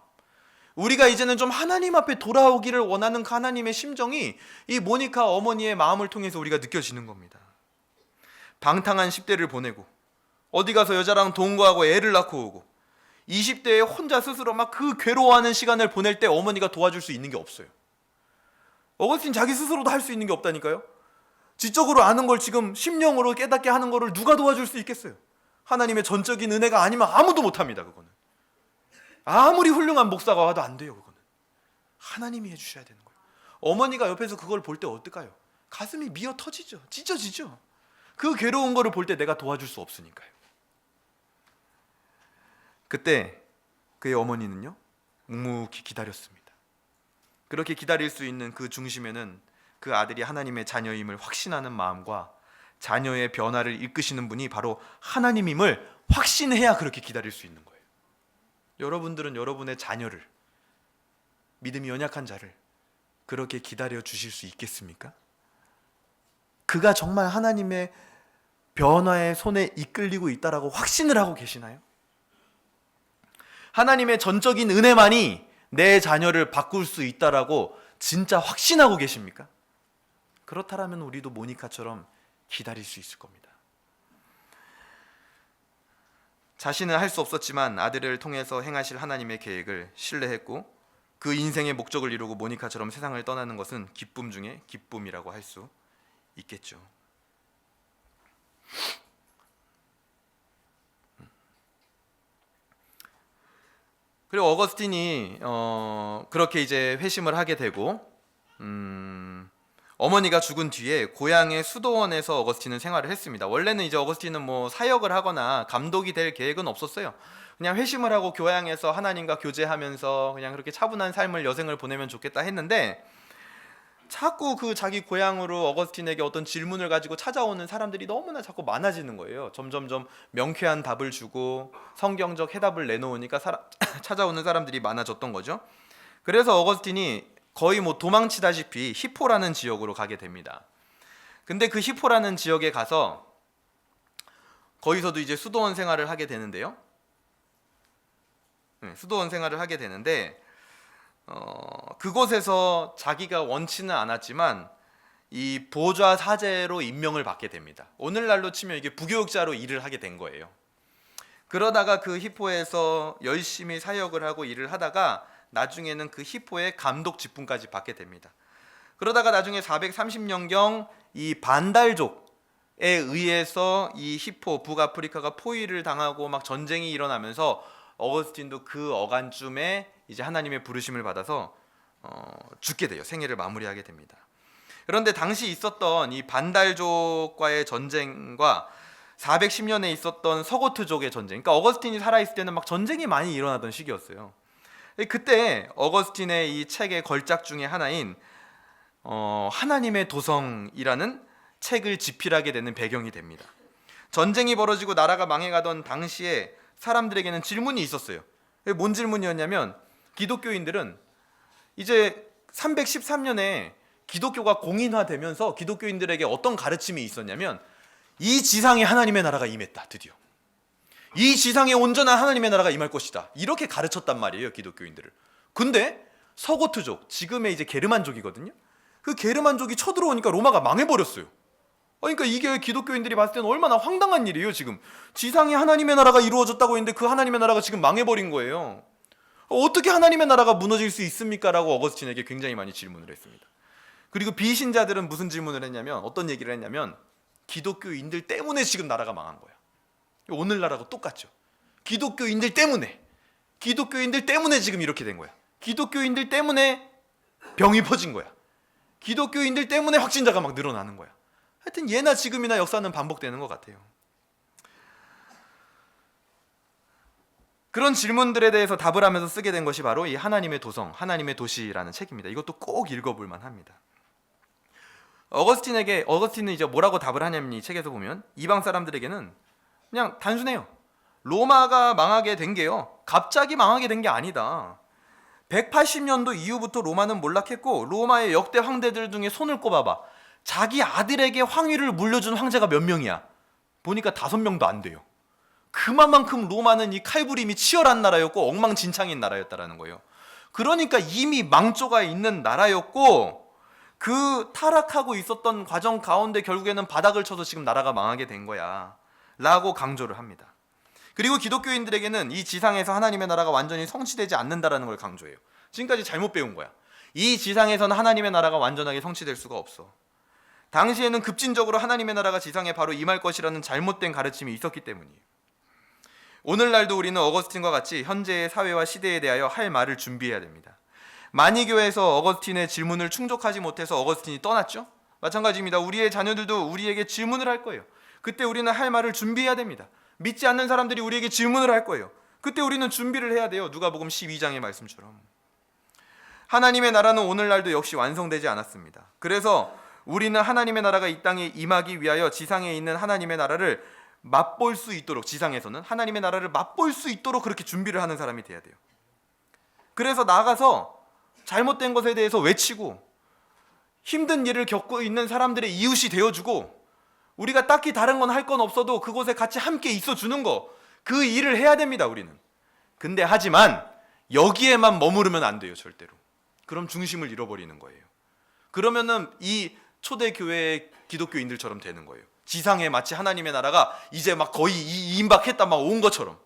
우리가 이제는 좀 하나님 앞에 돌아오기를 원하는 그 하나님의 심정이 이 모니카 어머니의 마음을 통해서 우리가 느껴지는 겁니다. 방탕한 10대를 보내고 어디 가서 여자랑 동거하고 애를 낳고 오고 20대에 혼자 스스로 막 그 괴로워하는 시간을 보낼 때 어머니가 도와줄 수 있는 게 없어요. 어거스틴 자기 스스로도 할 수 있는 게 없다니까요. 지적으로 아는 걸 지금 심령으로 깨닫게 하는 거를 누가 도와줄 수 있겠어요? 하나님의 전적인 은혜가 아니면 아무도 못합니다. 그거는 아무리 훌륭한 목사가 와도 안 돼요. 그거는 하나님이 해주셔야 되는 거예요. 어머니가 옆에서 그걸 볼 때 어떨까요? 가슴이 미어 터지죠. 찢어지죠. 그 괴로운 거를 볼 때 내가 도와줄 수 없으니까요. 그때 그의 어머니는요 묵묵히 기다렸습니다. 그렇게 기다릴 수 있는 그 중심에는 그 아들이 하나님의 자녀임을 확신하는 마음과 자녀의 변화를 이끄시는 분이 바로 하나님임을 확신해야 그렇게 기다릴 수 있는 거예요. 여러분들은 여러분의 자녀를, 믿음이 연약한 자를 그렇게 기다려 주실 수 있겠습니까? 그가 정말 하나님의 변화의 손에 이끌리고 있다라고 확신을 하고 계시나요? 하나님의 전적인 은혜만이 내 자녀를 바꿀 수 있다라고 진짜 확신하고 계십니까? 그렇다면 우리도 모니카처럼 기다릴 수 있을 겁니다. 자신은 할 수 없었지만 아들을 통해서 행하실 하나님의 계획을 신뢰했고 그 인생의 목적을 이루고 모니카처럼 세상을 떠나는 것은 기쁨 중에 기쁨이라고 할 수 있겠죠. 그리고 어거스틴이 그렇게 이제 회심을 하게 되고 어머니가 죽은 뒤에 고향의 수도원에서 어거스틴은 생활을 했습니다. 원래는 이제 어거스틴은 뭐 사역을 하거나 감독이 될 계획은 없었어요. 그냥 회심을 하고 교양에서 하나님과 교제하면서 그냥 그렇게 차분한 삶을 여생을 보내면 좋겠다 했는데 자꾸 그 자기 고향으로 어거스틴에게 어떤 질문을 가지고 찾아오는 사람들이 너무나 자꾸 많아지는 거예요. 점점점 명쾌한 답을 주고 성경적 해답을 내놓으니까 찾아오는 사람들이 많아졌던 거죠. 그래서 어거스틴이 거의 뭐 도망치다시피 히포라는 지역으로 가게 됩니다. 근데 그 히포라는 지역에 가서 거기서도 이제 수도원 생활을 하게 되는데요. 수도원 생활을 하게 되는데 그곳에서 자기가 원치는 않았지만 이 보좌 사제로 임명을 받게 됩니다. 오늘날로 치면 이게 부교육자로 일을 하게 된 거예요. 그러다가 그 히포에서 열심히 사역을 하고 일을 하다가 나중에는 그 히포의 감독 직분까지 받게 됩니다. 그러다가 나중에 430년경 이 반달족에 의해서 이 히포 북아프리카가 포위를 당하고 막 전쟁이 일어나면서 어거스틴도 그 어간쯤에 이제 하나님의 부르심을 받아서 죽게 돼요. 생애를 마무리하게 됩니다. 그런데 당시 있었던 이 반달족과의 전쟁과 410년에 있었던 서고트족의 전쟁. 그러니까 어거스틴이 살아있을 때는 막 전쟁이 많이 일어나던 시기였어요. 그때 어거스틴의 이 책의 걸작 중에 하나인 하나님의 도성이라는 책을 집필하게 되는 배경이 됩니다. 전쟁이 벌어지고 나라가 망해가던 당시에 사람들에게는 질문이 있었어요. 뭔 질문이었냐면, 기독교인들은 이제 313년에 기독교가 공인화되면서 기독교인들에게 어떤 가르침이 있었냐면, 이 지상에 하나님의 나라가 임했다. 드디어 이 지상에 온전한 하나님의 나라가 임할 것이다. 이렇게 가르쳤단 말이에요, 기독교인들을. 근데 서고트족, 지금의 이제 게르만족이거든요. 그 게르만족이 쳐들어오니까 로마가 망해버렸어요. 그러니까 이게 기독교인들이 봤을 때는 얼마나 황당한 일이에요. 지금 지상에 하나님의 나라가 이루어졌다고 했는데 그 하나님의 나라가 지금 망해버린 거예요. 어떻게 하나님의 나라가 무너질 수 있습니까? 라고 어거스틴에게 굉장히 많이 질문을 했습니다. 그리고 비신자들은 무슨 질문을 했냐면, 어떤 얘기를 했냐면, 기독교인들 때문에 지금 나라가 망한 거야. 오늘날하고 똑같죠. 기독교인들 때문에 지금 이렇게 된 거야. 기독교인들 때문에 병이 퍼진 거야. 기독교인들 때문에 확진자가 막 늘어나는 거야. 하여튼 예나 지금이나 역사는 반복되는 것 같아요. 그런 질문들에 대해서 답을 하면서 쓰게 된 것이 바로 이 하나님의 도성, 하나님의 도시라는 책입니다. 이것도 꼭 읽어볼 만합니다. 어거스틴은 이제 뭐라고 답을 하냐면, 이 책에서 보면 이방 사람들에게는 그냥 단순해요. 로마가 망하게 된 게요, 갑자기 망하게 된 게 아니다. 180년도 이후부터 로마는 몰락했고, 로마의 역대 황제들 중에 손을 꼽아봐. 자기 아들에게 황위를 물려준 황제가 몇 명이야? 보니까 5명도 안 돼요. 그만큼 로마는 이 칼부림이 치열한 나라였고 엉망진창인 나라였다라는 거예요. 그러니까 이미 망조가 있는 나라였고, 그 타락하고 있었던 과정 가운데 결국에는 바닥을 쳐서 지금 나라가 망하게 된 거야 라고 강조를 합니다. 그리고 기독교인들에게는 이 지상에서 하나님의 나라가 완전히 성취되지 않는다라는 걸 강조해요. 지금까지 잘못 배운 거야. 이 지상에서는 하나님의 나라가 완전하게 성취될 수가 없어. 당시에는 급진적으로 하나님의 나라가 지상에 바로 임할 것이라는 잘못된 가르침이 있었기 때문이에요. 오늘날도 우리는 어거스틴과 같이 현재의 사회와 시대에 대하여 할 말을 준비해야 됩니다. 마니교에서 어거스틴의 질문을 충족하지 못해서 어거스틴이 떠났죠? 마찬가지입니다. 우리의 자녀들도 우리에게 질문을 할 거예요. 그때 우리는 할 말을 준비해야 됩니다. 믿지 않는 사람들이 우리에게 질문을 할 거예요. 그때 우리는 준비를 해야 돼요. 누가복음 12장의 말씀처럼. 하나님의 나라는 오늘날도 역시 완성되지 않았습니다. 그래서 우리는 하나님의 나라가 이 땅에 임하기 위하여 지상에 있는 하나님의 나라를 맛볼 수 있도록, 지상에서는 하나님의 나라를 맛볼 수 있도록 그렇게 준비를 하는 사람이 돼야 돼요. 그래서 나가서 잘못된 것에 대해서 외치고, 힘든 일을 겪고 있는 사람들의 이웃이 되어주고, 우리가 딱히 다른 건 할 건 없어도 그곳에 같이 함께 있어주는 거, 그 일을 해야 됩니다. 우리는. 근데 하지만 여기에만 머무르면 안 돼요. 절대로. 그럼 중심을 잃어버리는 거예요. 그러면은 이 초대교회의 기독교인들처럼 되는 거예요. 지상에 마치 하나님의 나라가 이제 막 거의 임박했다 막 온 것처럼.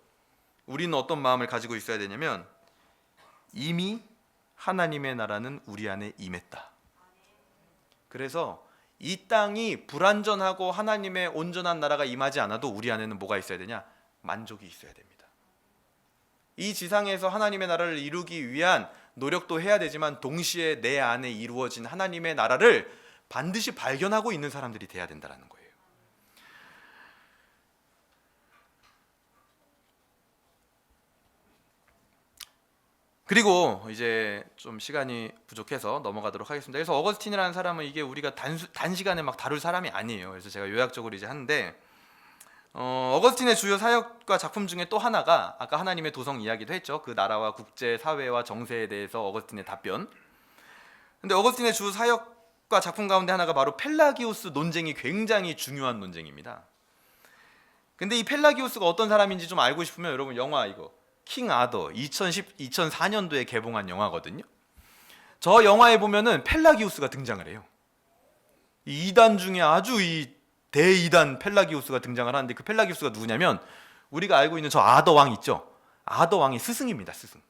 우리는 어떤 마음을 가지고 있어야 되냐면, 이미 하나님의 나라는 우리 안에 임했다. 그래서 이 땅이 불완전하고 하나님의 온전한 나라가 임하지 않아도 우리 안에는 뭐가 있어야 되냐? 만족이 있어야 됩니다. 이 지상에서 하나님의 나라를 이루기 위한 노력도 해야 되지만, 동시에 내 안에 이루어진 하나님의 나라를 반드시 발견하고 있는 사람들이 돼야 된다는 거예요. 그리고 이제 좀 시간이 부족해서 넘어가도록 하겠습니다. 그래서 어거스틴이라는 사람은 이게 우리가 단시간에 막 다룰 사람이 아니에요. 그래서 제가 요약적으로 이제 하는데, 어거스틴의 주요 사역과 작품 중에 또 하나가 아까 하나님의 도성 이야기도 했죠. 그 나라와 국제 사회와 정세에 대해서 어거스틴의 답변. 근데 어거스틴의 주 사역과 작품 가운데 하나가 바로 펠라기우스 논쟁이 굉장히 중요한 논쟁입니다. 근데 이 펠라기우스가 어떤 사람인지 좀 알고 싶으면 여러분 영화 이거 킹 아더 2004년도에 개봉한 영화거든요. 저 영화에 보면은 펠라기우스가 등장을 해요. 이 이단 중에 아주 이 대이단 펠라기우스가 등장을 하는데, 그 펠라기우스가 누구냐면 우리가 알고 있는 저 아더 왕 있죠. 아더 왕의 스승입니다. 스승.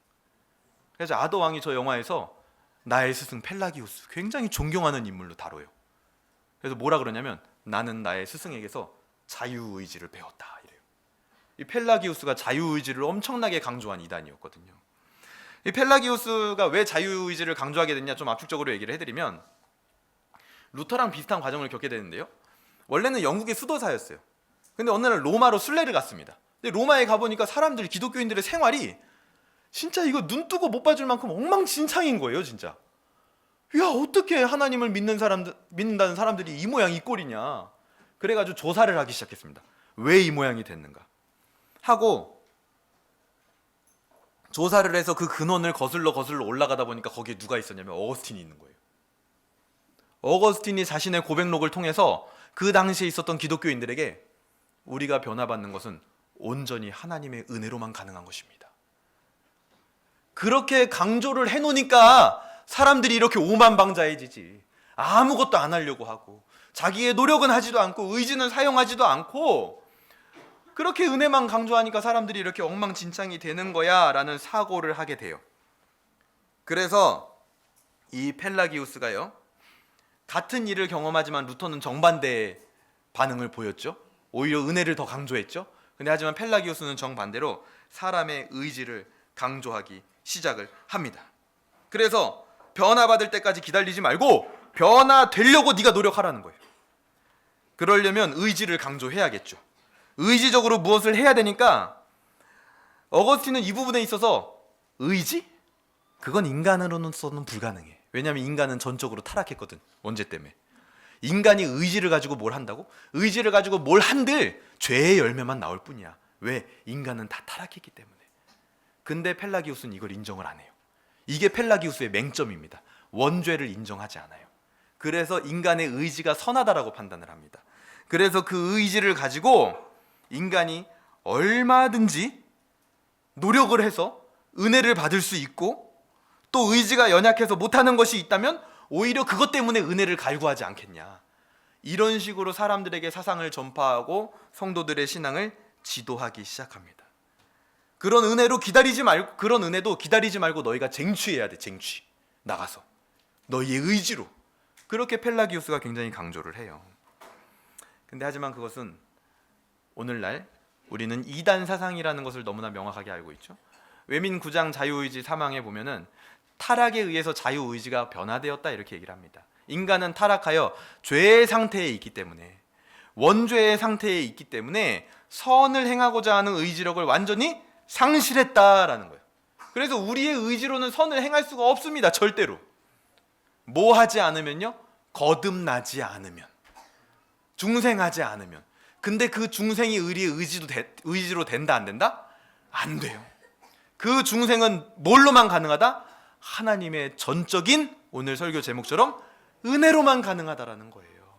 그래서 아더 왕이 저 영화에서 나의 스승 펠라기우스 굉장히 존경하는 인물로 다뤄요. 그래서 뭐라 그러냐면, 나는 나의 스승에게서 자유의지를 배웠다 이래요. 이 펠라기우스가 자유의지를 엄청나게 강조한 이단이었거든요. 이 펠라기우스가 왜 자유의지를 강조하게 됐냐, 좀 압축적으로 얘기를 해드리면, 루터랑 비슷한 과정을 겪게 되는데요. 원래는 영국의 수도사였어요. 근데 어느 날 로마로 순례를 갔습니다. 근데 로마에 가보니까 사람들, 기독교인들의 생활이 진짜 이거 눈 뜨고 못 봐줄 만큼 엉망진창인 거예요, 진짜. 야, 어떻게 하나님을 믿는다는 사람들이 이 모양 이 꼴이냐. 그래가지고 조사를 하기 시작했습니다. 왜 이 모양이 됐는가 하고 조사를 해서 그 근원을 거슬러 올라가다 보니까 거기에 누가 있었냐면 어거스틴이 있는 거예요. 어거스틴이 자신의 고백록을 통해서 그 당시에 있었던 기독교인들에게 우리가 변화받는 것은 온전히 하나님의 은혜로만 가능한 것입니다. 그렇게 강조를 해놓으니까 사람들이 이렇게 오만방자해지지. 아무것도 안 하려고 하고 자기의 노력은 하지도 않고 의지는 사용하지도 않고 그렇게 은혜만 강조하니까 사람들이 이렇게 엉망진창이 되는 거야 라는 사고를 하게 돼요. 그래서 이 펠라기우스가요, 같은 일을 경험하지만 루터는 정반대의 반응을 보였죠. 오히려 은혜를 더 강조했죠. 근데 하지만 펠라기우스는 정반대로 사람의 의지를 강조하기 시작을 합니다. 그래서 변화받을 때까지 기다리지 말고 변화되려고 네가 노력하라는 거예요. 그러려면 의지를 강조해야겠죠. 의지적으로 무엇을 해야 되니까 어거스틴은 이 부분에 있어서 의지? 그건 인간으로는 불가능해. 왜냐하면 인간은 전적으로 타락했거든. 원죄 때문에. 인간이 의지를 가지고 뭘 한다고? 의지를 가지고 뭘 한들 죄의 열매만 나올 뿐이야. 왜? 인간은 다 타락했기 때문에. 근데 펠라기우스는 이걸 인정을 안 해요. 이게 펠라기우스의 맹점입니다. 원죄를 인정하지 않아요. 그래서 인간의 의지가 선하다라고 판단을 합니다. 그래서 그 의지를 가지고 인간이 얼마든지 노력을 해서 은혜를 받을 수 있고 또 의지가 연약해서 못하는 것이 있다면 오히려 그것 때문에 은혜를 갈구하지 않겠냐. 이런 식으로 사람들에게 사상을 전파하고 성도들의 신앙을 지도하기 시작합니다. 그런 은혜도 기다리지 말고 너희가 쟁취해야 돼. 쟁취. 나가서 너희의 의지로. 그렇게 펠라기우스가 굉장히 강조를 해요. 근데 하지만 그것은 오늘날 우리는 이단 사상이라는 것을 너무나 명확하게 알고 있죠. 외민 9장 자유의지 사망에 보면은 타락에 의해서 자유의지가 변화되었다 이렇게 얘기를 합니다. 인간은 타락하여 죄의 상태에 있기 때문에, 원죄의 상태에 있기 때문에 선을 행하고자 하는 의지력을 완전히 상실했다라는 거예요. 그래서 우리의 의지로는 선을 행할 수가 없습니다. 절대로. 뭐 하지 않으면요? 거듭나지 않으면, 중생하지 않으면. 근데 그 중생이 우리의 의지로 된다 안 된다? 안 돼요. 그 중생은 뭘로만 가능하다? 하나님의 전적인, 오늘 설교 제목처럼 은혜로만 가능하다라는 거예요.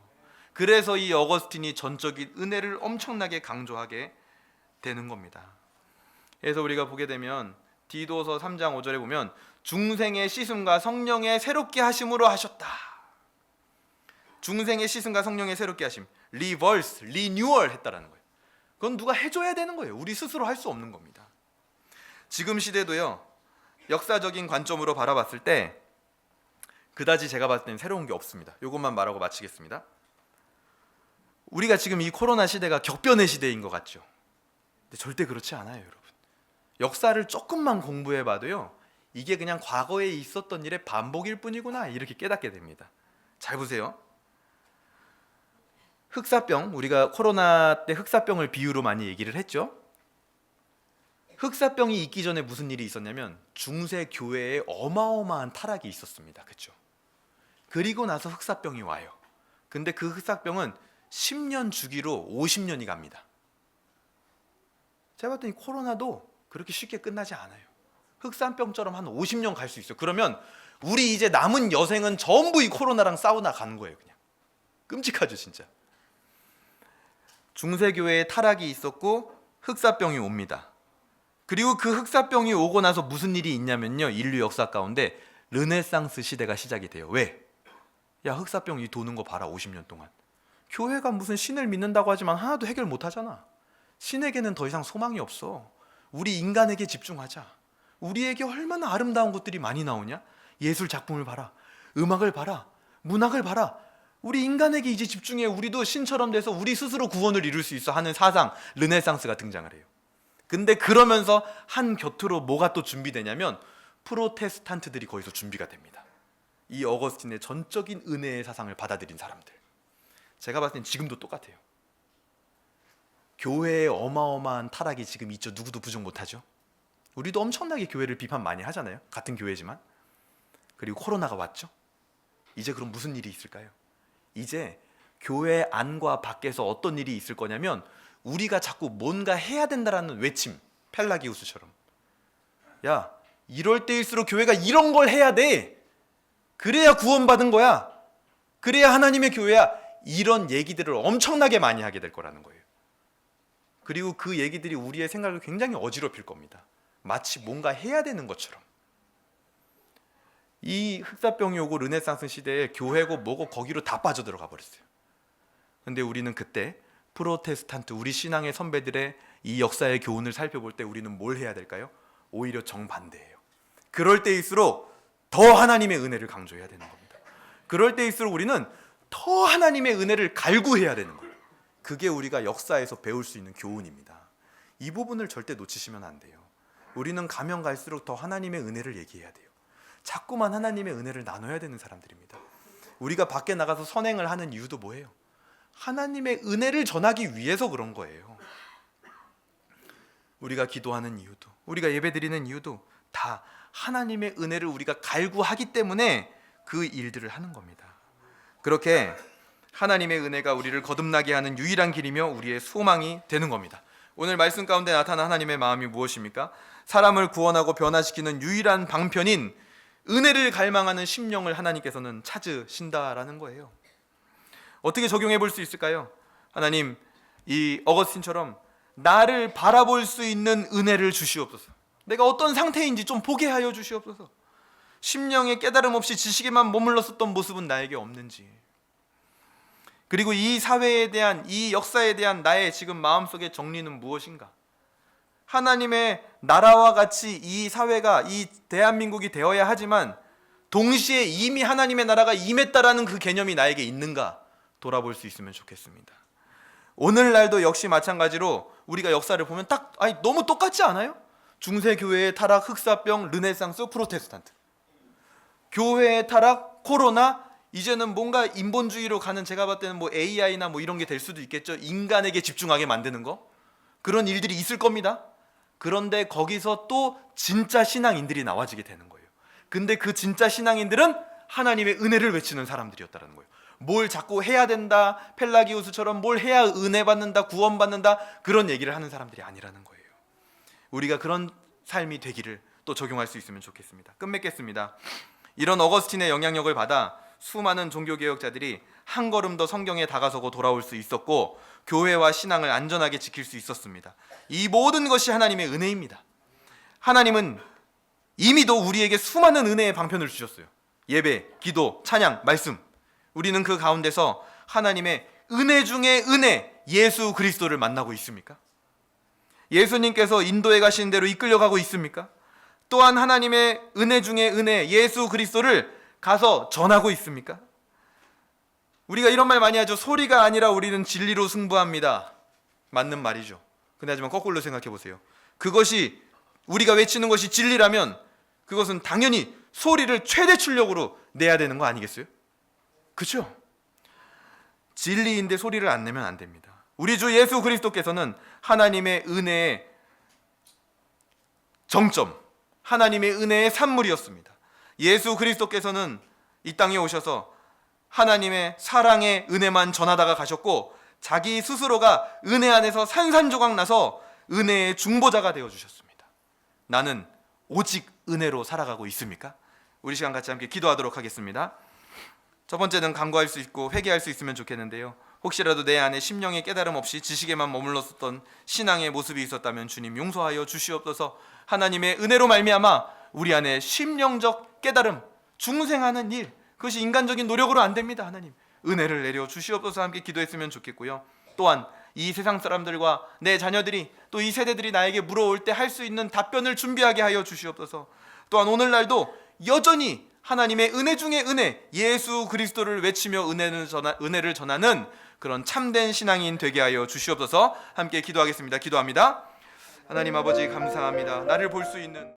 그래서 이 어거스틴이 전적인 은혜를 엄청나게 강조하게 되는 겁니다. 그래서 우리가 보게 되면 디도서 3장 5절에 보면 중생의 씻음과 성령의 새롭게 하심으로 하셨다. 중생의 씻음과 성령의 새롭게 하심, 리버스, 리뉴얼 했다라는 거예요. 그건 누가 해줘야 되는 거예요. 우리 스스로 할 수 없는 겁니다. 지금 시대도요, 역사적인 관점으로 바라봤을 때 그다지 제가 봤을 때는 새로운 게 없습니다. 이것만 말하고 마치겠습니다. 우리가 지금 이 코로나 시대가 격변의 시대인 것 같죠. 근데 절대 그렇지 않아요, 여러분. 역사를 조금만 공부해봐도요, 이게 그냥 과거에 있었던 일의 반복일 뿐이구나 이렇게 깨닫게 됩니다. 잘 보세요. 흑사병, 우리가 코로나 때 흑사병을 비유로 많이 얘기를 했죠. 흑사병이 있기 전에 무슨 일이 있었냐면 중세 교회에 어마어마한 타락이 있었습니다. 그렇죠? 그리고 나서 흑사병이 와요. 근데 그 흑사병은 10년 주기로 50년이 갑니다. 제가 봤더니 코로나도 그렇게 쉽게 끝나지 않아요. 흑사병처럼 한 50년 갈 수 있어요. 그러면 우리 이제 남은 여생은 전부 이 코로나랑 싸우나 가는 거예요. 그냥 끔찍하죠, 진짜. 중세교회에 타락이 있었고 흑사병이 옵니다. 그리고 그 흑사병이 오고 나서 무슨 일이 있냐면요, 인류 역사 가운데 르네상스 시대가 시작이 돼요. 왜? 야, 흑사병이 도는 거 봐라. 50년 동안 교회가 무슨 신을 믿는다고 하지만 하나도 해결 못 하잖아. 신에게는 더 이상 소망이 없어. 우리 인간에게 집중하자. 우리에게 얼마나 아름다운 것들이 많이 나오냐? 예술 작품을 봐라, 음악을 봐라, 문학을 봐라. 우리 인간에게 이제 집중해. 우리도 신처럼 돼서 우리 스스로 구원을 이룰 수 있어 하는 사상, 르네상스가 등장을 해요. 근데 그러면서 한 곁으로 뭐가 또 준비되냐면 프로테스탄트들이 거기서 준비가 됩니다. 이 어거스틴의 전적인 은혜의 사상을 받아들인 사람들. 제가 봤을 땐 지금도 똑같아요. 교회에 어마어마한 타락이 지금 있죠. 누구도 부정 못하죠. 우리도 엄청나게 교회를 비판 많이 하잖아요. 같은 교회지만. 그리고 코로나가 왔죠. 이제 그럼 무슨 일이 있을까요? 이제 교회 안과 밖에서 어떤 일이 있을 거냐면 우리가 자꾸 뭔가 해야 된다라는 외침, 펠라기우스처럼, 야, 이럴 때일수록 교회가 이런 걸 해야 돼. 그래야 구원받은 거야. 그래야 하나님의 교회야. 이런 얘기들을 엄청나게 많이 하게 될 거라는 거예요. 그리고 그 얘기들이 우리의 생각을 굉장히 어지럽힐 겁니다. 마치 뭔가 해야 되는 것처럼. 이 흑사병이 오고 르네상스 시대에 교회고 뭐고 거기로 다 빠져들어가 버렸어요. 근데 우리는 그때 프로테스탄트, 우리 신앙의 선배들의 이 역사의 교훈을 살펴볼 때 우리는 뭘 해야 될까요? 오히려 정반대예요. 그럴 때일수록 더 하나님의 은혜를 강조해야 되는 겁니다. 그럴 때일수록 우리는 더 하나님의 은혜를 갈구해야 되는 거예요. 그게 우리가 역사에서 배울 수 있는 교훈입니다. 이 부분을 절대 놓치시면 안 돼요. 우리는 가면 갈수록 더 하나님의 은혜를 얘기해야 돼요. 자꾸만 하나님의 은혜를 나눠야 되는 사람들입니다. 우리가 밖에 나가서 선행을 하는 이유도 뭐예요? 하나님의 은혜를 전하기 위해서 그런 거예요. 우리가 기도하는 이유도, 우리가 예배드리는 이유도 다 하나님의 은혜를 우리가 갈구하기 때문에 그 일들을 하는 겁니다. 그렇게 하나님의 은혜가 우리를 거듭나게 하는 유일한 길이며 우리의 소망이 되는 겁니다. 오늘 말씀 가운데 나타난 하나님의 마음이 무엇입니까? 사람을 구원하고 변화시키는 유일한 방편인 은혜를 갈망하는 심령을 하나님께서는 찾으신다라는 거예요. 어떻게 적용해 볼 수 있을까요? 하나님, 이 어거스틴처럼 나를 바라볼 수 있는 은혜를 주시옵소서. 내가 어떤 상태인지 좀 보게 하여 주시옵소서. 심령의 깨달음 없이 지식에만 머물렀었던 모습은 나에게 없는지, 그리고 이 사회에 대한, 이 역사에 대한 나의 지금 마음속의 정리는 무엇인가? 하나님의 나라와 같이 이 사회가, 이 대한민국이 되어야 하지만 동시에 이미 하나님의 나라가 임했다라는 그 개념이 나에게 있는가 돌아볼 수 있으면 좋겠습니다. 오늘날도 역시 마찬가지로 우리가 역사를 보면 너무 똑같지 않아요? 중세교회의 타락, 흑사병, 르네상스, 프로테스탄트. 교회의 타락, 코로나, 이제는 뭔가 인본주의로 가는, 제가 봤을 때는 뭐 AI나 뭐 이런 게 될 수도 있겠죠. 인간에게 집중하게 만드는 거. 그런 일들이 있을 겁니다. 그런데 거기서 또 진짜 신앙인들이 나와지게 되는 거예요. 근데 그 진짜 신앙인들은 하나님의 은혜를 외치는 사람들이었다는 거예요. 뭘 자꾸 해야 된다, 펠라기우스처럼 뭘 해야 은혜 받는다, 구원 받는다, 그런 얘기를 하는 사람들이 아니라는 거예요. 우리가 그런 삶이 되기를 또 적용할 수 있으면 좋겠습니다. 끝맺겠습니다. 이런 어거스틴의 영향력을 받아 수많은 종교개혁자들이 한 걸음 더 성경에 다가서고 돌아올 수 있었고, 교회와 신앙을 안전하게 지킬 수 있었습니다. 이 모든 것이 하나님의 은혜입니다. 하나님은 이미도 우리에게 수많은 은혜의 방편을 주셨어요. 예배, 기도, 찬양, 말씀. 우리는 그 가운데서 하나님의 은혜 중에 은혜, 예수 그리스도를 만나고 있습니까? 예수님께서 인도에 가신 대로 이끌려가고 있습니까? 또한 하나님의 은혜 중에 은혜, 예수 그리스도를 가서 전하고 있습니까? 우리가 이런 말 많이 하죠. 소리가 아니라 우리는 진리로 승부합니다. 맞는 말이죠. 근데 하지만 거꾸로 생각해 보세요. 그것이, 우리가 외치는 것이 진리라면 그것은 당연히 소리를 최대 출력으로 내야 되는 거 아니겠어요? 그렇죠? 진리인데 소리를 안 내면 안 됩니다. 우리 주 예수 그리스도께서는 하나님의 은혜의 정점, 하나님의 은혜의 산물이었습니다. 예수 그리스도께서는 이 땅에 오셔서 하나님의 사랑의 은혜만 전하다가 가셨고, 자기 스스로가 은혜 안에서 산산조각 나서 은혜의 중보자가 되어주셨습니다. 나는 오직 은혜로 살아가고 있습니까? 우리 시간 같이 함께 기도하도록 하겠습니다. 첫 번째는 간구할 수 있고 회개할 수 있으면 좋겠는데요. 혹시라도 내 안에 심령의 깨달음 없이 지식에만 머물렀었던 신앙의 모습이 있었다면 주님 용서하여 주시옵소서. 하나님의 은혜로 말미암아 우리 안에 심령적 깨달음, 중생하는 일, 그것이 인간적인 노력으로 안 됩니다. 하나님 은혜를 내려 주시옵소서. 함께 기도했으면 좋겠고요. 또한 이 세상 사람들과 내 자녀들이, 또 이 세대들이 나에게 물어올 때 할 수 있는 답변을 준비하게 하여 주시옵소서. 또한 오늘날도 여전히 하나님의 은혜 중에 은혜, 예수 그리스도를 외치며 은혜를 전하는 그런 참된 신앙인 되게 하여 주시옵소서. 함께 기도하겠습니다. 기도합니다. 하나님 아버지 감사합니다. 나를 볼 수 있는